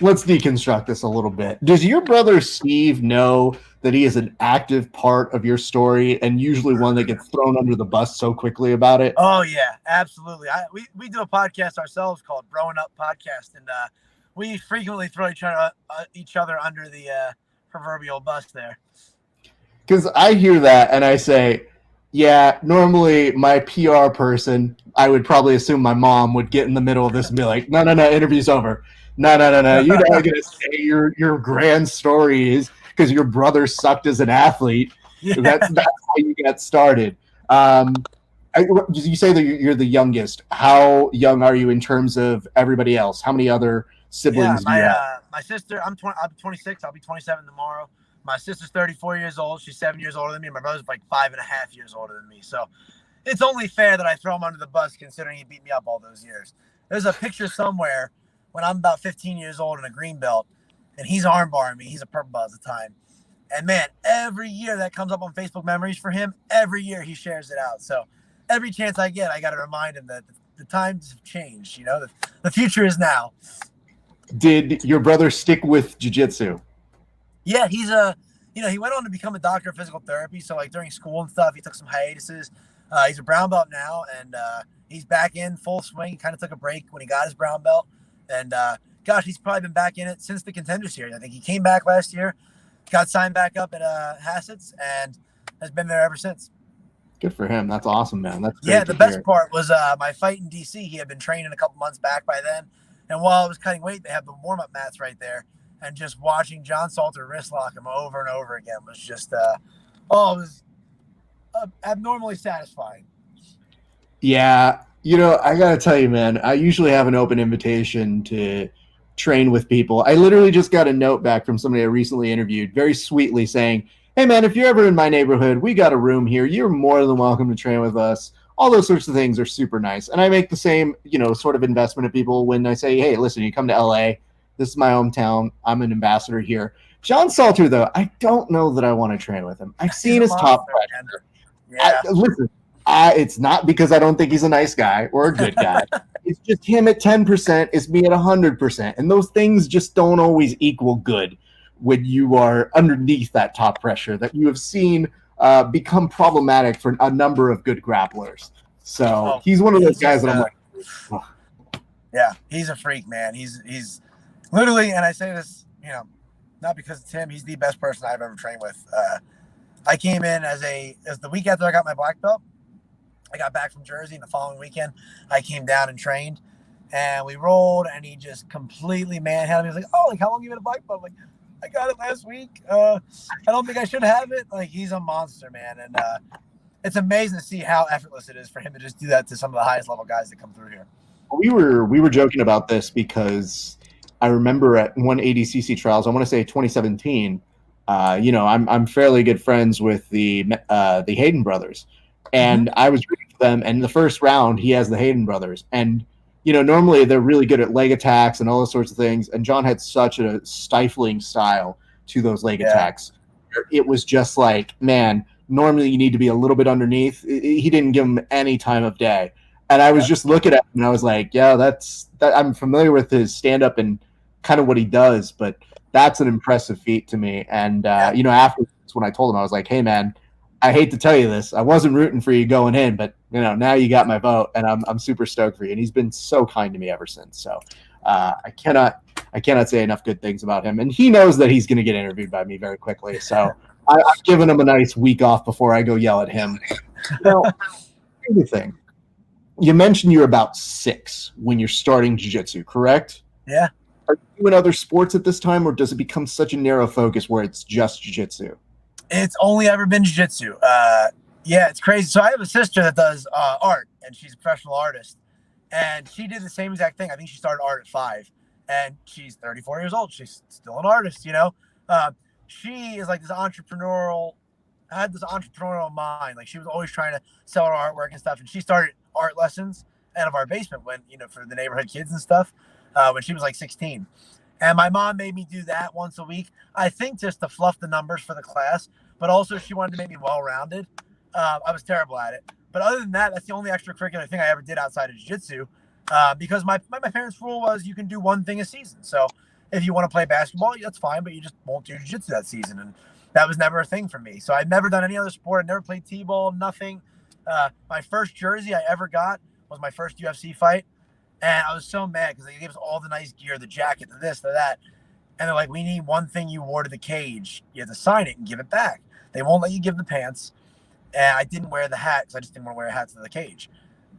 Let's deconstruct this a little bit. Does your brother Steve know that he is an active part of your story and usually one that gets thrown under the bus so quickly about it? Oh, yeah, absolutely. We do a podcast ourselves called Growing Up Podcast, and we frequently throw each other under the proverbial bus there. Because I hear that and I say, yeah, normally my PR person, I would probably assume my mom would get in the middle of this and be like, no, interview's over. No. You're not going to say your grand story is because your brother sucked as an athlete. Yeah. That's how you got started. You say that you're the youngest. How young are you in terms of everybody else? How many other siblings do you have? My sister, I'll be 26. I'll be 27 tomorrow. My sister's 34 years old. She's 7 years older than me. My brother's like 5.5 years older than me. So it's only fair that I throw him under the bus considering he beat me up all those years. There's a picture somewhere when I'm about 15 years old in a green belt, and he's armbarring me. He's a purple belt at the time. And man, every year that comes up on Facebook memories for him, every year he shares it out. So every chance I get, I got to remind him that the times have changed. You know, the future is now. Did your brother stick with jiu-jitsu? Yeah, he's he went on to become a doctor of physical therapy. So like during school and stuff, he took some hiatuses. He's a brown belt now, and he's back in full swing. He kind of took a break when he got his brown belt, and gosh, he's probably been back in it since the Contender Series. I think he came back last year, got signed back up at Hassett's, and has been there ever since. Good for him. That's awesome, man. That's great. Yeah, the best part was my fight in DC. He had been training a couple months back by then, and while I was cutting weight, they had the warm-up mats right there, and just watching John Salter wrist lock him over and over again was just it was abnormally satisfying. Yeah, I gotta tell you, man, I usually have an open invitation to train with people. I literally just got a note back from somebody I recently interviewed, very sweetly saying, hey man, if you're ever in my neighborhood, we got a room here. You're more than welcome to train with us. All those sorts of things are super nice. And I make the same, sort of investment of people when I say, hey, listen, you come to LA, this is my hometown. I'm an ambassador here. John Salter, though, I don't know that I want to train with him. I've seen his top pressure. Yeah. Listen, it's not because I don't think he's a nice guy or a good guy. It's just him at 10%, it's me at 100%. And those things just don't always equal good when you are underneath that top pressure that you have seen become problematic for a number of good grapplers. So he's one of those guys that I'm like, oh. Yeah, he's a freak, man. He's literally, and I say this, not because it's him, he's the best person I've ever trained with. I came in as the week after I got my black belt. I got back from Jersey, and the following weekend, I came down and trained, and we rolled, and he just completely manhandled me. He was like, oh, like, how long you been a black belt? I'm like, I got it last week. I don't think I should have it. Like, he's a monster, man, and it's amazing to see how effortless it is for him to just do that to some of the highest level guys that come through here. We were joking about this because I remember at one ADCC trials, I want to say 2017. I'm fairly good friends with the Hayden brothers, and I was rooting for them. And in the first round, he has the Hayden brothers, and normally they're really good at leg attacks and all those sorts of things. And John had such a stifling style to those leg attacks. It was just like, man, normally you need to be a little bit underneath. He didn't give him any time of day. And I was just looking at him and I was like, yeah, that I'm familiar with his stand-up and kind of what he does, but that's an impressive feat to me. And, afterwards when I told him, I was like, hey, man, I hate to tell you this. I wasn't rooting for you going in, but, now you got my vote, and I'm super stoked for you. And he's been so kind to me ever since. So I cannot say enough good things about him. And he knows that he's going to get interviewed by me very quickly. So I've given him a nice week off before I go yell at him. Now, here's the thing. You mentioned you're about 6 when you're starting jiu-jitsu, correct? Yeah. Are you in other sports at this time, or does it become such a narrow focus where it's just jiu-jitsu? It's only ever been jiu-jitsu. Yeah, it's crazy. So I have a sister that does art, and she's a professional artist. And she did the same exact thing. I think she started art at 5, and she's 34 years old. She's still an artist, She is like had this entrepreneurial mind. Like, she was always trying to sell her artwork and stuff. And she started art lessons out of our basement when, for the neighborhood kids and stuff, when she was like 16. And my mom made me do that once a week, I think just to fluff the numbers for the class, but also she wanted to make me well-rounded. I was terrible at it. But other than that, that's the only extracurricular thing I ever did outside of jiu-jitsu, because my parents' rule was you can do one thing a season. So if you want to play basketball, that's fine, but you just won't do jiu-jitsu that season. And that was never a thing for me. So I've never done any other sport. I never played t-ball, nothing. My first jersey I ever got was my first UFC fight. And I was so mad because they gave us all the nice gear, the jacket, the this, the that. And they're like, we need one thing you wore to the cage. You have to sign it and give it back. They won't let you give the pants. And I didn't wear the hat because I just didn't want to wear a hat to the cage.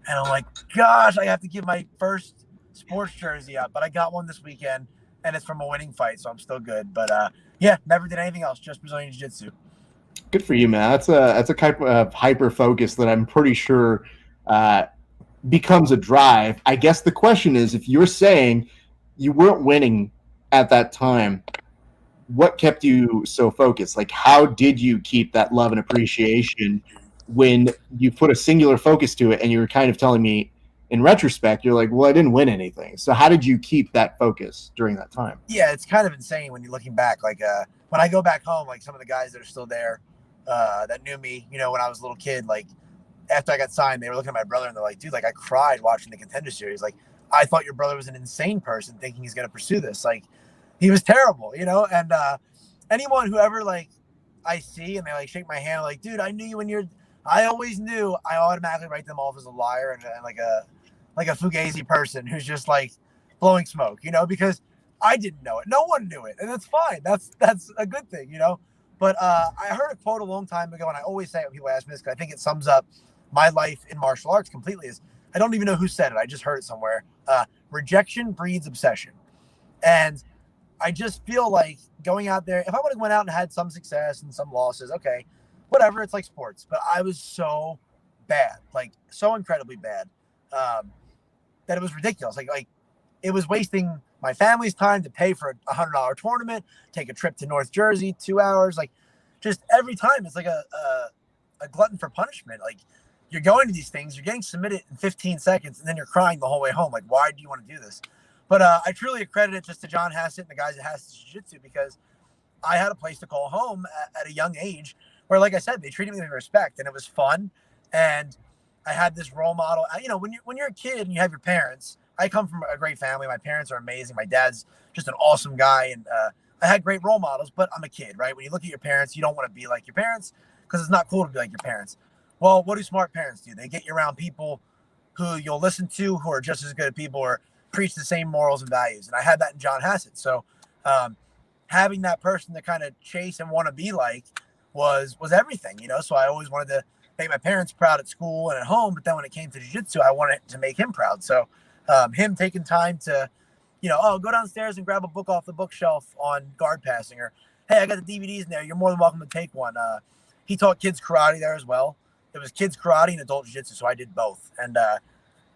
And I'm like, gosh, I have to give my first sports jersey up. But I got one this weekend, and it's from a winning fight, so I'm still good. But, yeah, never did anything else, just Brazilian Jiu-Jitsu. Good for you, man. That's a type of hyper-focus that I'm pretty sure becomes a drive. I guess the question is, if you're saying you weren't winning at that time, what kept you so focused? Like, how did you keep that love and appreciation when you put a singular focus to it? And you were kind of telling me in retrospect, you're like, well, I didn't win anything. So how did you keep that focus during that time? Yeah, it's kind of insane when you're looking back. Like when I go back home, like some of the guys that are still there that knew me, you know, when I was a little kid, like after I got signed, they were looking at my brother and they're like, dude, like I cried watching the Contender Series. Like I thought your brother was an insane person thinking he's going to pursue this. Like he was terrible, you know? And anyone who ever like I see and they like shake my hand, like, dude, I knew you when I always knew, I automatically write them off as a liar and like a fugazi person who's just like blowing smoke, you know, because I didn't know it. No one knew it. And that's fine. That's a good thing, you know? But I heard a quote a long time ago, and I always say it when people ask me this, because I think it sums up my life in martial arts completely, is I don't even know who said it. I just heard it somewhere. Rejection breeds obsession. And I just feel like going out there, if I would have went out and had some success and some losses, okay, whatever, it's like sports. But I was so bad, like so incredibly bad, that it was ridiculous. Like it was wasting my family's time to pay for a $100 tournament, take a trip to North Jersey, 2 hours, like just every time it's like a glutton for punishment. Like you're going to these things, you're getting submitted in 15 seconds, and then you're crying the whole way home. Like, why do you want to do this? But I truly accredit it just to John Hassett and the guys at Hassett Jiu-Jitsu, because I had a place to call home at a young age where, like I said, they treated me with respect and it was fun. And I had this role model. You know, when you're a kid and you have your parents, I come from a great family. My parents are amazing. My dad's just an awesome guy. And I had great role models, but I'm a kid, right? When you look at your parents, you don't want to be like your parents because it's not cool to be like your parents. Well, what do smart parents do? They get you around people who you'll listen to, who are just as good at people or preach the same morals and values. And I had that in John Hassett. So having that person to kind of chase and want to be like was everything, you know? So I always wanted to make my parents proud at school and at home. But then when it came to jiu-jitsu, I wanted to make him proud. So him taking time to, you know, oh, go downstairs and grab a book off the bookshelf on guard passing, or, hey, I got the DVDs in there. You're more than welcome to take one. He taught kids karate there as well. It was kids karate and adult jiu-jitsu, so I did both. And,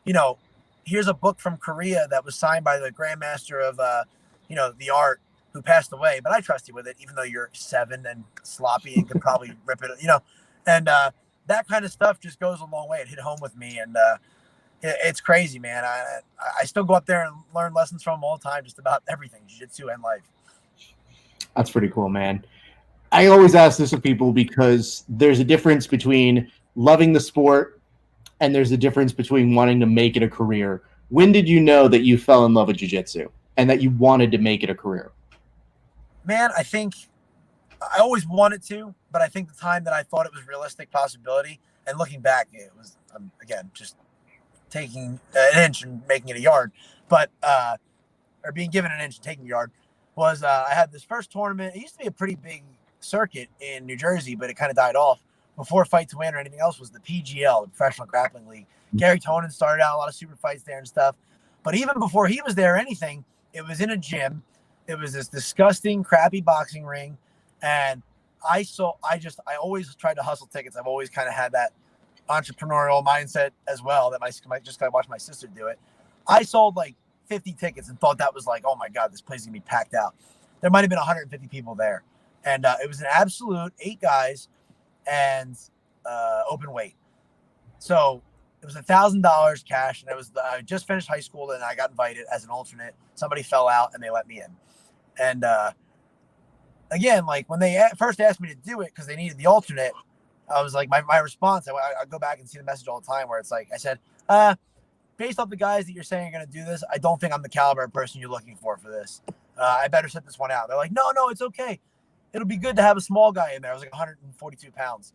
you know, here's a book from Korea that was signed by the grandmaster of, you know, the art, who passed away. But I trust you with it, even though you're 7 and sloppy and could probably rip it, you know. And that kind of stuff just goes a long way. It hit home with me, and it's crazy, man. I still go up there and learn lessons from him all the time, just about everything, jiu-jitsu and life. That's pretty cool, man. I always ask this of people because there's a difference between loving the sport and there's a difference between wanting to make it a career. When did you know that you fell in love with jiu-jitsu and that you wanted to make it a career? Man, I think I always wanted to, but I think the time that I thought it was a realistic possibility, and looking back, it was, again, just taking an inch and making it a yard, but or being given an inch and taking a yard, was I had this first tournament. It used to be a pretty big circuit in New Jersey, but it kind of died off before Fight to Win or anything else. Was the PGL, the Professional Grappling League. Gary Tonin started out a lot of super fights there and stuff, but even before he was there or anything, it was in a gym. It was this disgusting, crappy boxing ring, and I always tried to hustle tickets. I've always kind of had that entrepreneurial mindset as well, that I just got to watch my sister do it. I sold like 50 tickets and thought that was like, oh my God, this place is gonna be packed out. There might have been 150 people there, and it was an absolute 8 guys and open weight. So it was $1,000 cash, and I just finished high school and I got invited as an alternate. Somebody fell out and they let me in. And again, like when they first asked me to do it because they needed the alternate, I was like, my response, I go back and see the message all the time where it's like, I said, based off the guys that you're saying are going to do this, I don't think I'm the caliber of person you're looking for this. I better set this one out. They're like, no, it's okay. It'll be good to have a small guy in there. I was like 142 pounds.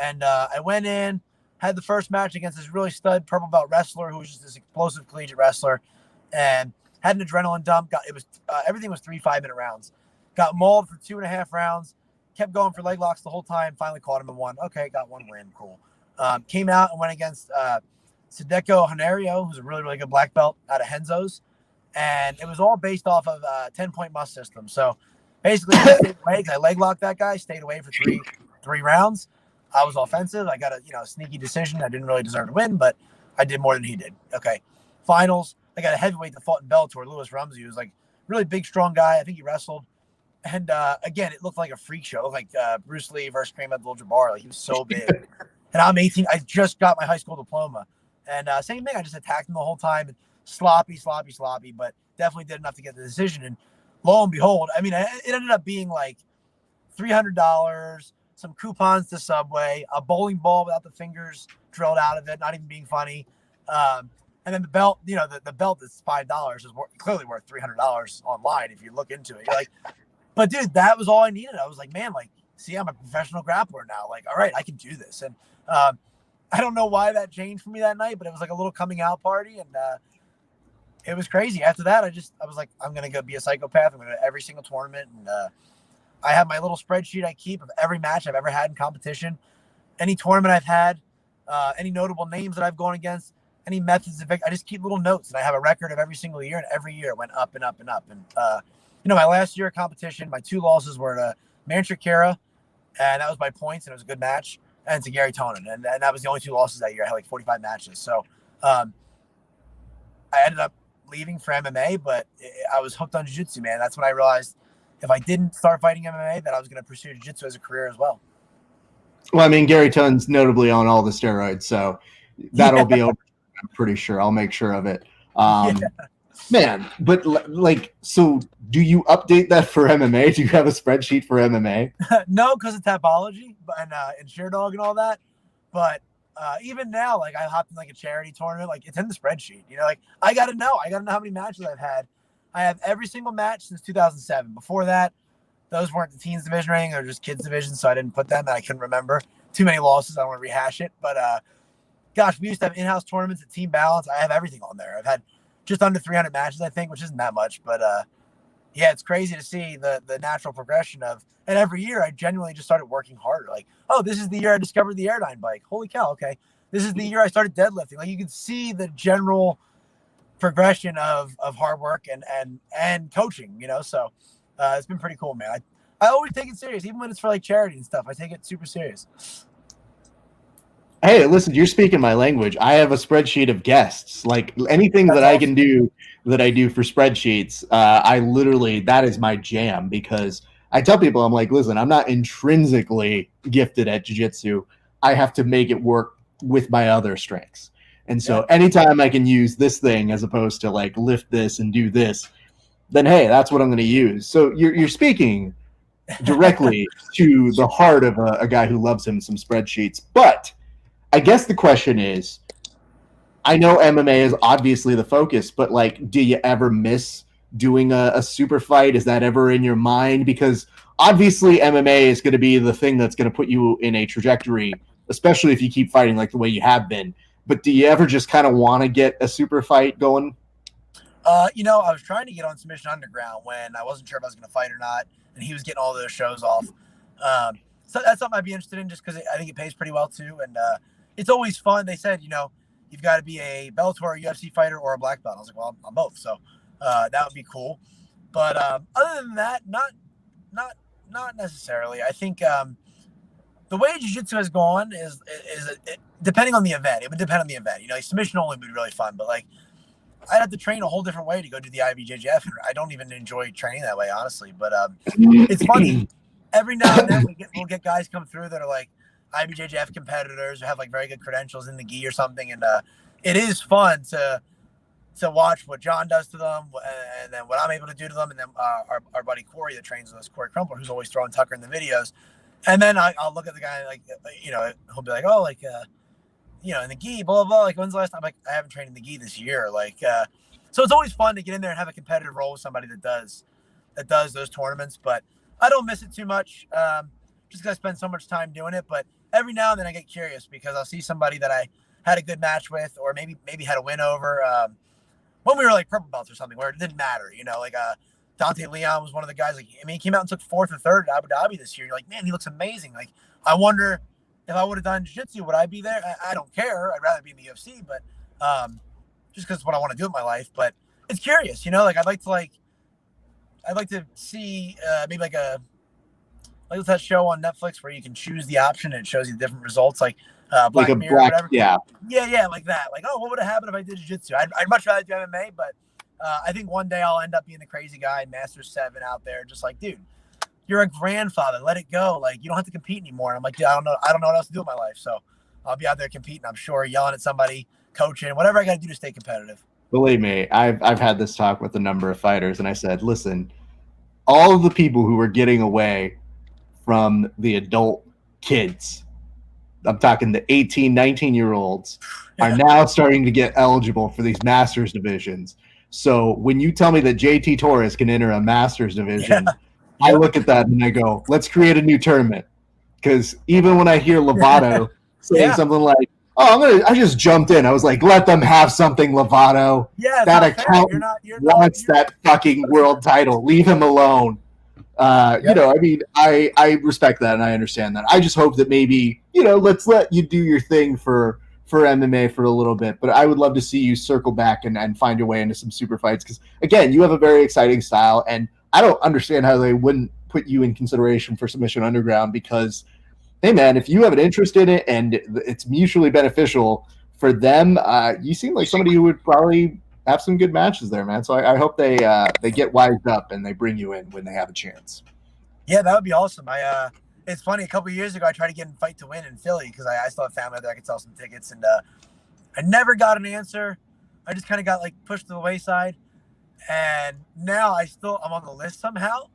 And I went in, had the first match against this really stud purple belt wrestler who was just this explosive collegiate wrestler, and had an adrenaline dump. Everything was 3 5-minute rounds. Got mauled for 2.5 rounds. Kept going for leg locks the whole time. Finally caught him in one. Okay, got one win. Cool. Came out and went against Sadeko Hanario, who's a really, really good black belt out of Henzo's. And it was all based off of a 10-point must system. So basically, I leg locked that guy, stayed away for three rounds. I was offensive. I got a sneaky decision. I didn't really deserve to win, but I did more than he did. Okay. Finals. I got a heavyweight that fought in Bellator, Louis Rumsey, who was like really big, strong guy. I think he wrestled. And again, it looked like a freak show. It looked like Bruce Lee versus Kareem Abdul-Jabbar. Like he was so big. And I'm 18. I just got my high school diploma. And same thing, I just attacked him the whole time, and sloppy, but definitely did enough to get the decision. And lo and behold, I mean, it ended up being like $300, some coupons to Subway, a bowling ball without the fingers drilled out of it, not even being funny. And then the belt, the belt that's $5 is clearly worth $300 online if you look into it. You're like, but dude, that was all I needed. I was like, man, like, see, I'm a professional grappler now. Like, all right, I can do this. And I don't know why that changed for me that night, but it was like a little coming out party, and it was crazy. After that, I was like, I'm gonna go be a psychopath. I'm gonna go to every single tournament, and I have my little spreadsheet I keep of every match I've ever had in competition, any tournament I've had, any notable names that I've gone against, any methods of victory. I just keep little notes, and I have a record of every single year, and every year it went up and up and up. And my last year of competition, my 2 losses were to Manchikara, and that was by points, and it was a good match, and to Gary Tonin, and that was the only 2 losses that year. I had like 45 matches, so I ended up leaving for MMA, but I was hooked on jiu-jitsu, man. That's when I realized if I didn't start fighting MMA, that I was going to pursue jiu-jitsu as a career as well. Well, I mean, Gary Ton's notably on all the steroids, so that'll be over. I'm pretty sure. I'll make sure of it. Man, but like, so do you update that for MMA? Do you have a spreadsheet for MMA? No, because of Tapology and ShareDog and all that. But even now, like, I hopped in like a charity tournament, like it's in the spreadsheet. Like I gotta know how many matches I've had. I have every single match since 2007. Before that, those weren't the teens division or anything; they were just kids division, so I didn't put them. And I couldn't remember too many losses. I don't want to rehash it, but gosh, we used to have in-house tournaments at Team Balance. I have everything on there. I've had just under 300 matches, I think, which isn't that much, but yeah, it's crazy to see the natural progression of. And every year, I genuinely just started working harder. Like, oh, this is the year I discovered the Airdyne bike. Holy cow! Okay, this is the year I started deadlifting. Like, you can see the general progression of hard work and coaching. So it's been pretty cool, man. I always take it serious, even when it's for like charity and stuff. I take it super serious. Hey, listen, you're speaking my language. I have a spreadsheet of guests. Like anything that I can do that I do for spreadsheets, that is my jam, because I tell people, I'm like, listen, I'm not intrinsically gifted at jiu-jitsu. I have to make it work with my other strengths. And so anytime I can use this thing as opposed to like lift this and do this, then hey, that's what I'm going to use. So you're speaking directly to the heart of a guy who loves him some spreadsheets. But I guess the question is, I know MMA is obviously the focus, but like, do you ever miss doing a super fight? Is that ever in your mind? Because obviously MMA is going to be the thing that's going to put you in a trajectory, especially if you keep fighting like the way you have been. But do you ever just kind of want to get a super fight going? I was trying to get on Submission Underground when I wasn't sure if I was going to fight or not, and he was getting all those shows off. So that's something I'd be interested in, just because I think it pays pretty well too, and it's always fun. They said, you've got to be a Bellator or UFC fighter or a black belt. I was like, well, I'm both, so that would be cool. But other than that, not necessarily. I think the way jiu-jitsu has gone is depending on the event. It would depend on the event. Submission only would be really fun, but like I'd have to train a whole different way to go do the IBJJF, and I don't even enjoy training that way, honestly. But it's funny. Every now and then we'll get guys come through that are like IBJJF competitors or have like very good credentials in the gi or something, and it is fun to watch what John does to them, and then what I'm able to do to them, and then our buddy Corey that trains with us, Corey Crumpler, who's always throwing Tucker in the videos, and then I'll look at the guy like, he'll be like, oh, like in the gi, blah, blah, blah. Like, when's the last time? Like, I haven't trained in the gi this year. Like, so it's always fun to get in there and have a competitive role with somebody that does those tournaments. But I don't miss it too much, just because I spend so much time doing it. But every now and then I get curious because I'll see somebody that I had a good match with, or maybe had a win over when we were like purple belts or something, where it didn't matter. Like Dante Leon was one of the guys. Like, I mean, he came out and took 4th or 3rd at Abu Dhabi this year. You're like, man, he looks amazing. Like, I wonder if I would have done jiu-jitsu, would I be there? I don't care. I'd rather be in the UFC, but just because it's what I want to do in my life. But it's curious, like I'd like to see maybe like that show on Netflix where you can choose the option and it shows you the different results, like Black Mirror or whatever. Yeah, like that. Like, oh, what would have happened if I did jiu-jitsu? I'd much rather do MMA, but I think one day I'll end up being the crazy guy, Master 7 out there, just like, dude, you're a grandfather. Let it go. Like, you don't have to compete anymore. And I'm like, dude, I don't know what else to do with my life. So I'll be out there competing, I'm sure, yelling at somebody, coaching, whatever I got to do to stay competitive. Believe me, I've had this talk with a number of fighters, and I said, listen, all of the people who are getting away from the adult kids, I'm talking the 18, 19-year-olds, are now starting to get eligible for these Masters divisions. So when you tell me that JT Torres can enter a Masters division, I look at that and I go, let's create a new tournament. Because even when I hear Lovato saying something like, oh, I just jumped in. I was like, let them have something, Lovato. Yeah, that account wants that fucking world title. Leave him alone. You know, I mean, I respect that and I understand that. I just hope that maybe, you know, let's let you do your thing for MMA for a little bit. But I would love to see you circle back and find your way into some super fights. Because, again, you have a very exciting style. And I don't understand how they wouldn't put you in consideration for Submission Underground because – hey, man, if you have an interest in it and it's mutually beneficial for them, you seem like somebody who would probably have some good matches there, man. So I hope they get wised up and they bring you in when they have a chance. Yeah, that would be awesome. It's funny, a couple of years ago, I tried to get in Fight to Win in Philly because I still have family there. I could sell some tickets, and I never got an answer. I just kind of got, like, pushed to the wayside. And now I'm on the list somehow.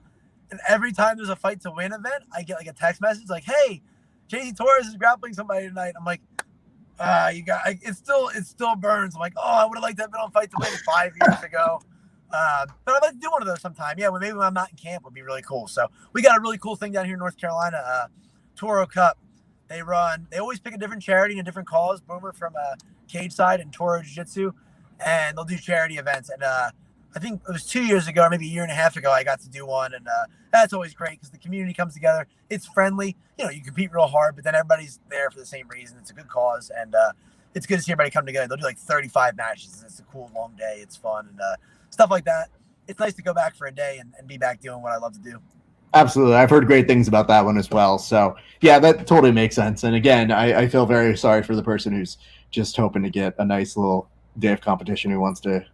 And every time there's a Fight to Win event, I get, like, a text message like, hey, JT Torres is grappling somebody tonight. I'm like, it still burns. I'm like, oh, I would have liked to have been on Fight to Win 5 years ago. But I'd like to do one of those sometime. Yeah, maybe when I'm not in camp would be really cool. So we got a really cool thing down here in North Carolina, Toro Cup. They always pick a different charity and a different cause. Boomer from Cage Side and Toro Jiu-Jitsu, and they'll do charity events. And I think it was 2 years ago, or maybe a year and a half ago, I got to do one. And that's always great because the community comes together. It's friendly. You know, you compete real hard, but then everybody's there for the same reason. It's a good cause, and it's good to see everybody come together. They'll do like 35 matches. It's a cool, long day. It's fun and stuff like that. It's nice to go back for a day and be back doing what I love to do. Absolutely. I've heard great things about that one as well. So, yeah, that totally makes sense. And, again, I feel very sorry for the person who's just hoping to get a nice little day of competition who wants to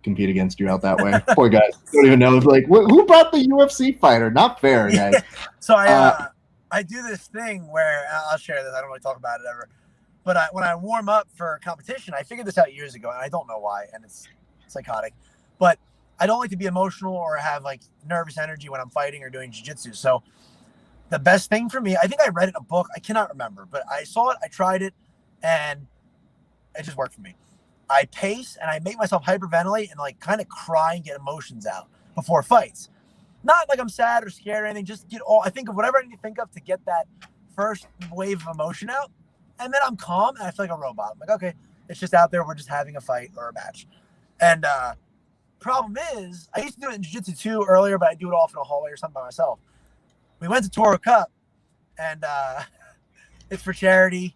compete against you out that way. Poor guys. Don't even know. It's like, who brought the UFC fighter? Not fair, guys. So I do this thing where I'll share this. I don't really talk about it ever. But when I warm up for competition, I figured this out years ago, and I don't know why, and it's psychotic. But I don't like to be emotional or have like nervous energy when I'm fighting or doing jiu-jitsu. So the best thing for me, I think I read it in a book. I cannot remember, but I saw it, I tried it, and it just worked for me. I pace and I make myself hyperventilate and like kind of cry and get emotions out before fights. Not like I'm sad or scared or anything. Just I think of whatever I need to think of to get that first wave of emotion out. And then I'm calm and I feel like a robot. I'm like, okay, it's just out there. We're just having a fight or a match. And problem is, I used to do it in jiu-jitsu too earlier, but I do it off in a hallway or something by myself. We went to Toro Cup and it's for charity.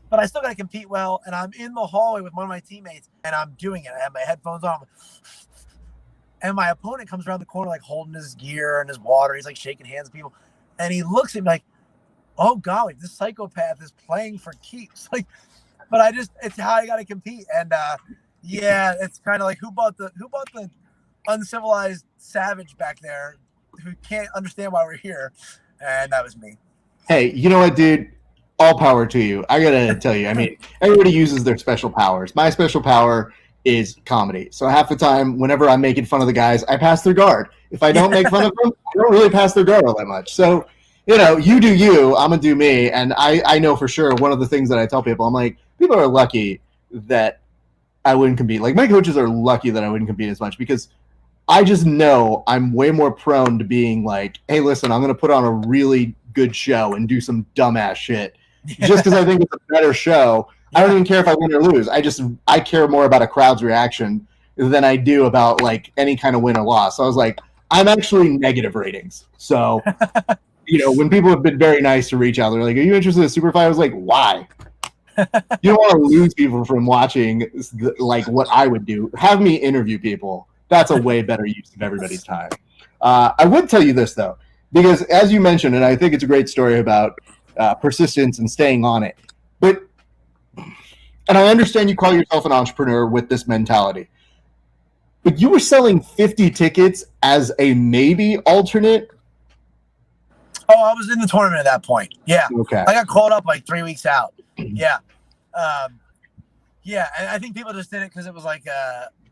But I still got to compete well, and I'm in the hallway with one of my teammates, and I'm doing it. I have my headphones on, and my opponent comes around the corner, like, holding his gear and his water. He's, like, shaking hands with people, and he looks at me like, oh, golly, this psychopath is playing for keeps. Like, but it's how I got to compete. And, yeah, it's kind of like, who bought the uncivilized savage back there who can't understand why we're here? And that was me. Hey, you know what, dude? All power to you. I gotta tell you, I mean, everybody uses their special powers. My special power is comedy. So half the time, whenever I'm making fun of the guys, I pass their guard. If I don't make fun of them, I don't really pass their guard all that much. So, you know, you do you, I'm gonna do me. And I know for sure one of the things that I tell people, I'm like, people are lucky that I wouldn't compete. Like, my coaches are lucky that I wouldn't compete as much because I just know I'm way more prone to being like, hey, listen, I'm gonna put on a really good show and do some dumbass shit. Just because I think it's a better show. I don't even care if I win or lose. I care more about a crowd's reaction than I do about like any kind of win or loss. So I was like, I'm actually negative ratings. So, you know, when people have been very nice to reach out, they're like, are you interested in a super fight? I was like, why? You don't want to lose people from watching like what I would do. Have me interview people. That's a way better use of everybody's time. I would tell you this though, because as you mentioned, and I think it's a great story about persistence and staying on it. And I understand you call yourself an entrepreneur with this mentality, but you were selling 50 tickets as a maybe alternate. Oh, I was in the tournament at that point. Yeah. Okay. I got called up like 3 weeks out. Yeah. Yeah, and I think people just did it because it was like,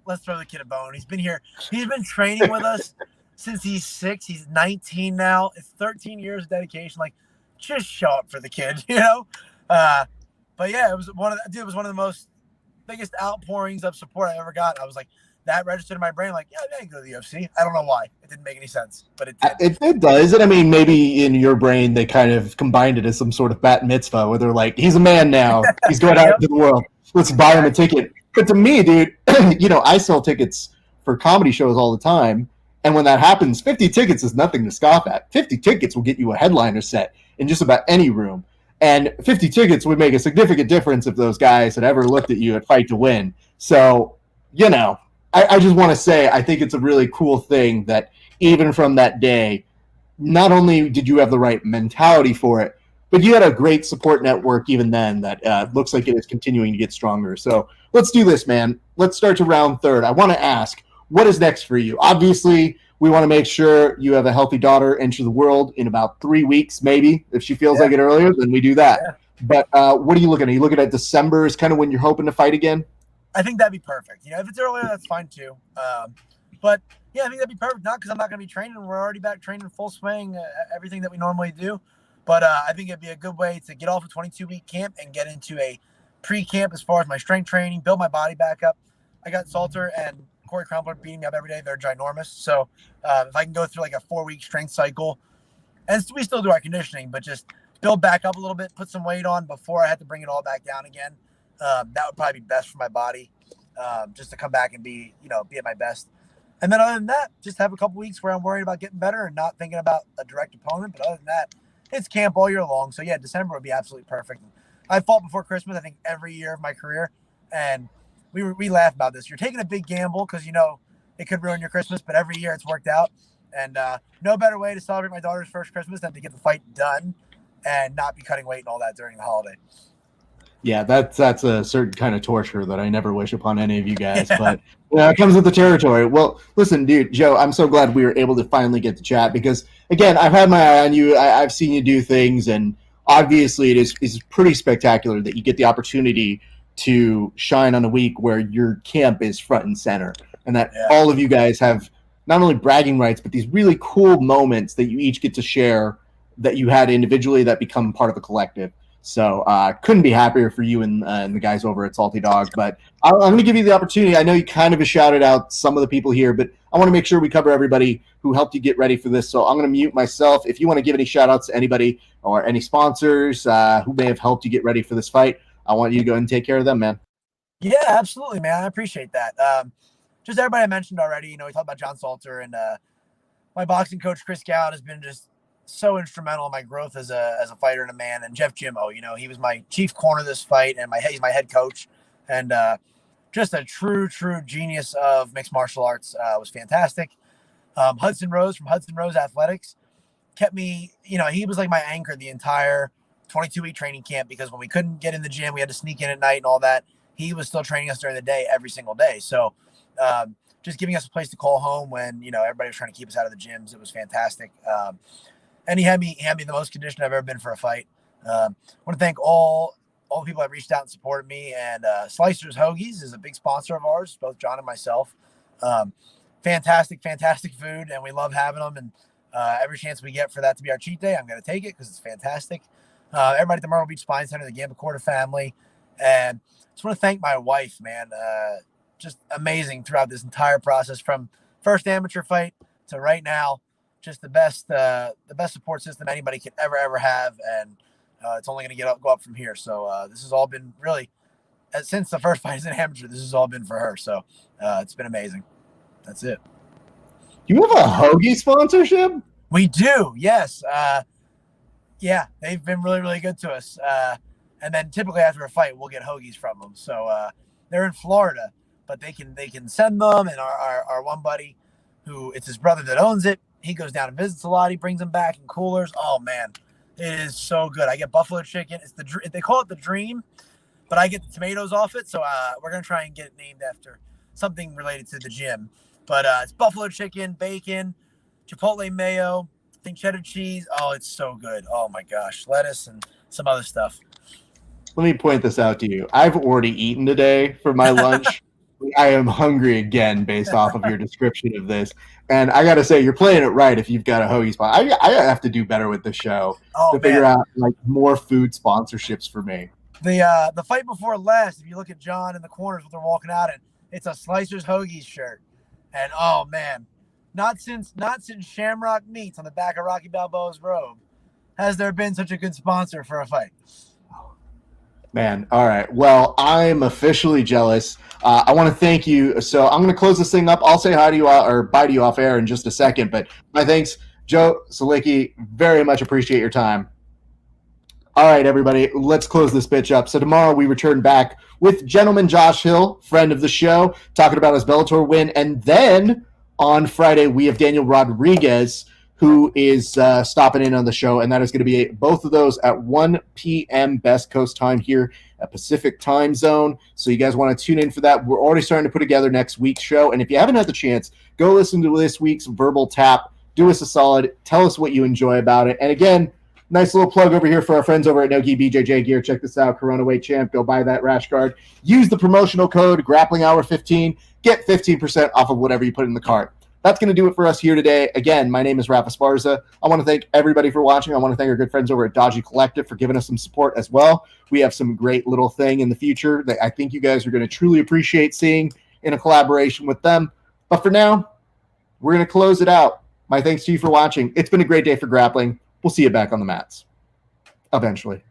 let's throw the kid a bone. He's been here. He's been training with us since he's 6. He's 19 now. It's 13 years of dedication. Like, just show up for the kid, you know? But yeah, it was one of the most biggest outpourings of support I ever got. I was like, that registered in my brain, like, yeah, I can go to the UFC. I don't know why. It didn't make any sense, but it did. It does. And I mean, maybe in your brain, they kind of combined it as some sort of bat mitzvah where they're like, he's a man now. He's going out into the world. Let's buy him a ticket. But to me, dude, I sell tickets for comedy shows all the time. And when that happens, 50 tickets is nothing to scoff at. 50 tickets will get you a headliner set in just about any room. And 50 tickets would make a significant difference if those guys had ever looked at you at Fight to Win. So, I just want to say I think it's a really cool thing that even from that day, not only did you have the right mentality for it, but you had a great support network even then that looks like it is continuing to get stronger. So let's do this, man. Let's start to round third. I want to ask, what is next for you? Obviously, we want to make sure you have a healthy daughter enter the world in about 3 weeks, maybe. If she feels like it earlier, then we do that. Yeah. But what are you looking at? Are you looking at December is kind of when you're hoping to fight again? I think that'd be perfect. If it's earlier, that's fine too. But yeah, I think that'd be perfect. Not because I'm not going to be training. We're already back training full swing, everything that we normally do. But I think it'd be a good way to get off a 22-week camp and get into a pre-camp as far as my strength training, build my body back up. I got Salter and Corey Crumpler beating me up every day. They're ginormous. So if I can go through like a 4-week strength cycle, and we still do our conditioning, but just build back up a little bit, put some weight on before I had to bring it all back down again. That would probably be best for my body, just to come back and be at my best. And then other than that, just have a couple weeks where I'm worried about getting better and not thinking about a direct opponent. But other than that, it's camp all year long. So yeah, December would be absolutely perfect. I fought before Christmas, I think every year of my career. And we laugh about this. You're taking a big gamble because it could ruin your Christmas, but every year it's worked out. And no better way to celebrate my daughter's first Christmas than to get the fight done and not be cutting weight and all that during the holiday. Yeah, that's a certain kind of torture that I never wish upon any of you guys, but it comes with the territory. Well, listen, dude, Joe, I'm so glad we were able to finally get to chat because, again, I've had my eye on you. I've seen you do things, and obviously it is pretty spectacular that you get the opportunity to shine on a week where your camp is front and center, and that all of you guys have not only bragging rights, but these really cool moments that you each get to share that you had individually that become part of a collective. So couldn't be happier for you and the guys over at Salty Dog. But I'm going to give you the opportunity. I know you kind of shouted out some of the people here, but I want to make sure we cover everybody who helped you get ready for this. So I'm going to mute myself. If you want to give any shout outs to anybody or any sponsors who may have helped you get ready for this fight, I want you to go and take care of them, man. Yeah, absolutely, man. I appreciate that. Just everybody I mentioned already, we talked about John Salter and my boxing coach, Chris Gowd, has been just so instrumental in my growth as a fighter and a man. And Jeff Jimmo, he was my chief corner this fight, and he's my head coach, and just a true genius of mixed martial arts. Was fantastic. Hudson Rose from Hudson Rose Athletics kept me, he was like my anchor the entire 22-week training camp, because when we couldn't get in the gym, we had to sneak in at night and all that. He was still training us during the day every single day. So just giving us a place to call home when, everybody was trying to keep us out of the gyms. It was fantastic. And he had me the most conditioned I've ever been for a fight. I want to thank all the people that reached out and supported me. And Slicer's Hoagies is a big sponsor of ours, both John and myself. Fantastic food, and we love having them. And every chance we get for that to be our cheat day, I'm going to take it because it's fantastic. Everybody at the Myrtle Beach Spine Center, the Gamba Quarter family. And just want to thank my wife, man. Just amazing throughout this entire process, from first amateur fight to right now. Just the best support system anybody could ever have, and it's only going to go up from here. So this has all been really, since the first fight as an amateur, this has all been for her. So it's been amazing. That's it. You have a hoagie sponsorship? We do, yes. Yeah, they've been really good to us. And then typically after a fight, we'll get hoagies from them. So they're in Florida, but they can send them. And our one buddy, who it's his brother that owns it, he goes down and visits a lot. He brings them back in coolers. Oh man, it is so good. I get buffalo chicken. They call it the Dream, but I get the tomatoes off it. So we're gonna try and get it named after something related to the gym. But it's buffalo chicken, bacon, chipotle mayo, I think cheddar cheese. Oh, it's so good. Oh my gosh, lettuce and some other stuff. let me point this out to you. I've already eaten today for my lunch. I am hungry again based off of your description of this. And I got to say, you're playing it right if you've got a hoagie spot. I have to do better with the show to figure out like more food sponsorships for me. The fight before last, if you look at John in the corners what they're walking out in, it's a Slicer's Hoagies shirt. And oh man, not since Shamrock Meats on the back of Rocky Balboa's robe has there been such a good sponsor for a fight. Man, all right. Well, I'm officially jealous. I want to thank you. So I'm going to close this thing up. I'll say hi to you or bye to you off air in just a second. But my thanks, Joe Solecki. Very much appreciate your time. All right, everybody, let's close this bitch up. So tomorrow we return back with gentleman Josh Hill, friend of the show, talking about his Bellator win. And then on Friday, we have Daniel Rodriguez, who is stopping in on the show, and that is going to be both of those at 1 p.m. Best Coast time here at Pacific Time Zone. So you guys want to tune in for that. We're already starting to put together next week's show, and if you haven't had the chance, go listen to this week's Verbal Tap. Do us a solid. Tell us what you enjoy about it. And again, nice little plug over here for our friends over at Nogi BJJ Gear. Check this out, Corona Weight Champ. Go buy that rash guard. Use the promotional code GRAPPLINGHOUR15. Get 15% off of whatever you put in the cart. That's going to do it for us here today. Again, my name is Rafa Esparza. I want to thank everybody for watching. I want to thank our good friends over at Dodgy Collective for giving us some support as well. We have some great little thing in the future that I think you guys are going to truly appreciate seeing in a collaboration with them. But for now, we're going to close it out. My thanks to you for watching. It's been a great day for grappling. We'll see you back on the mats eventually.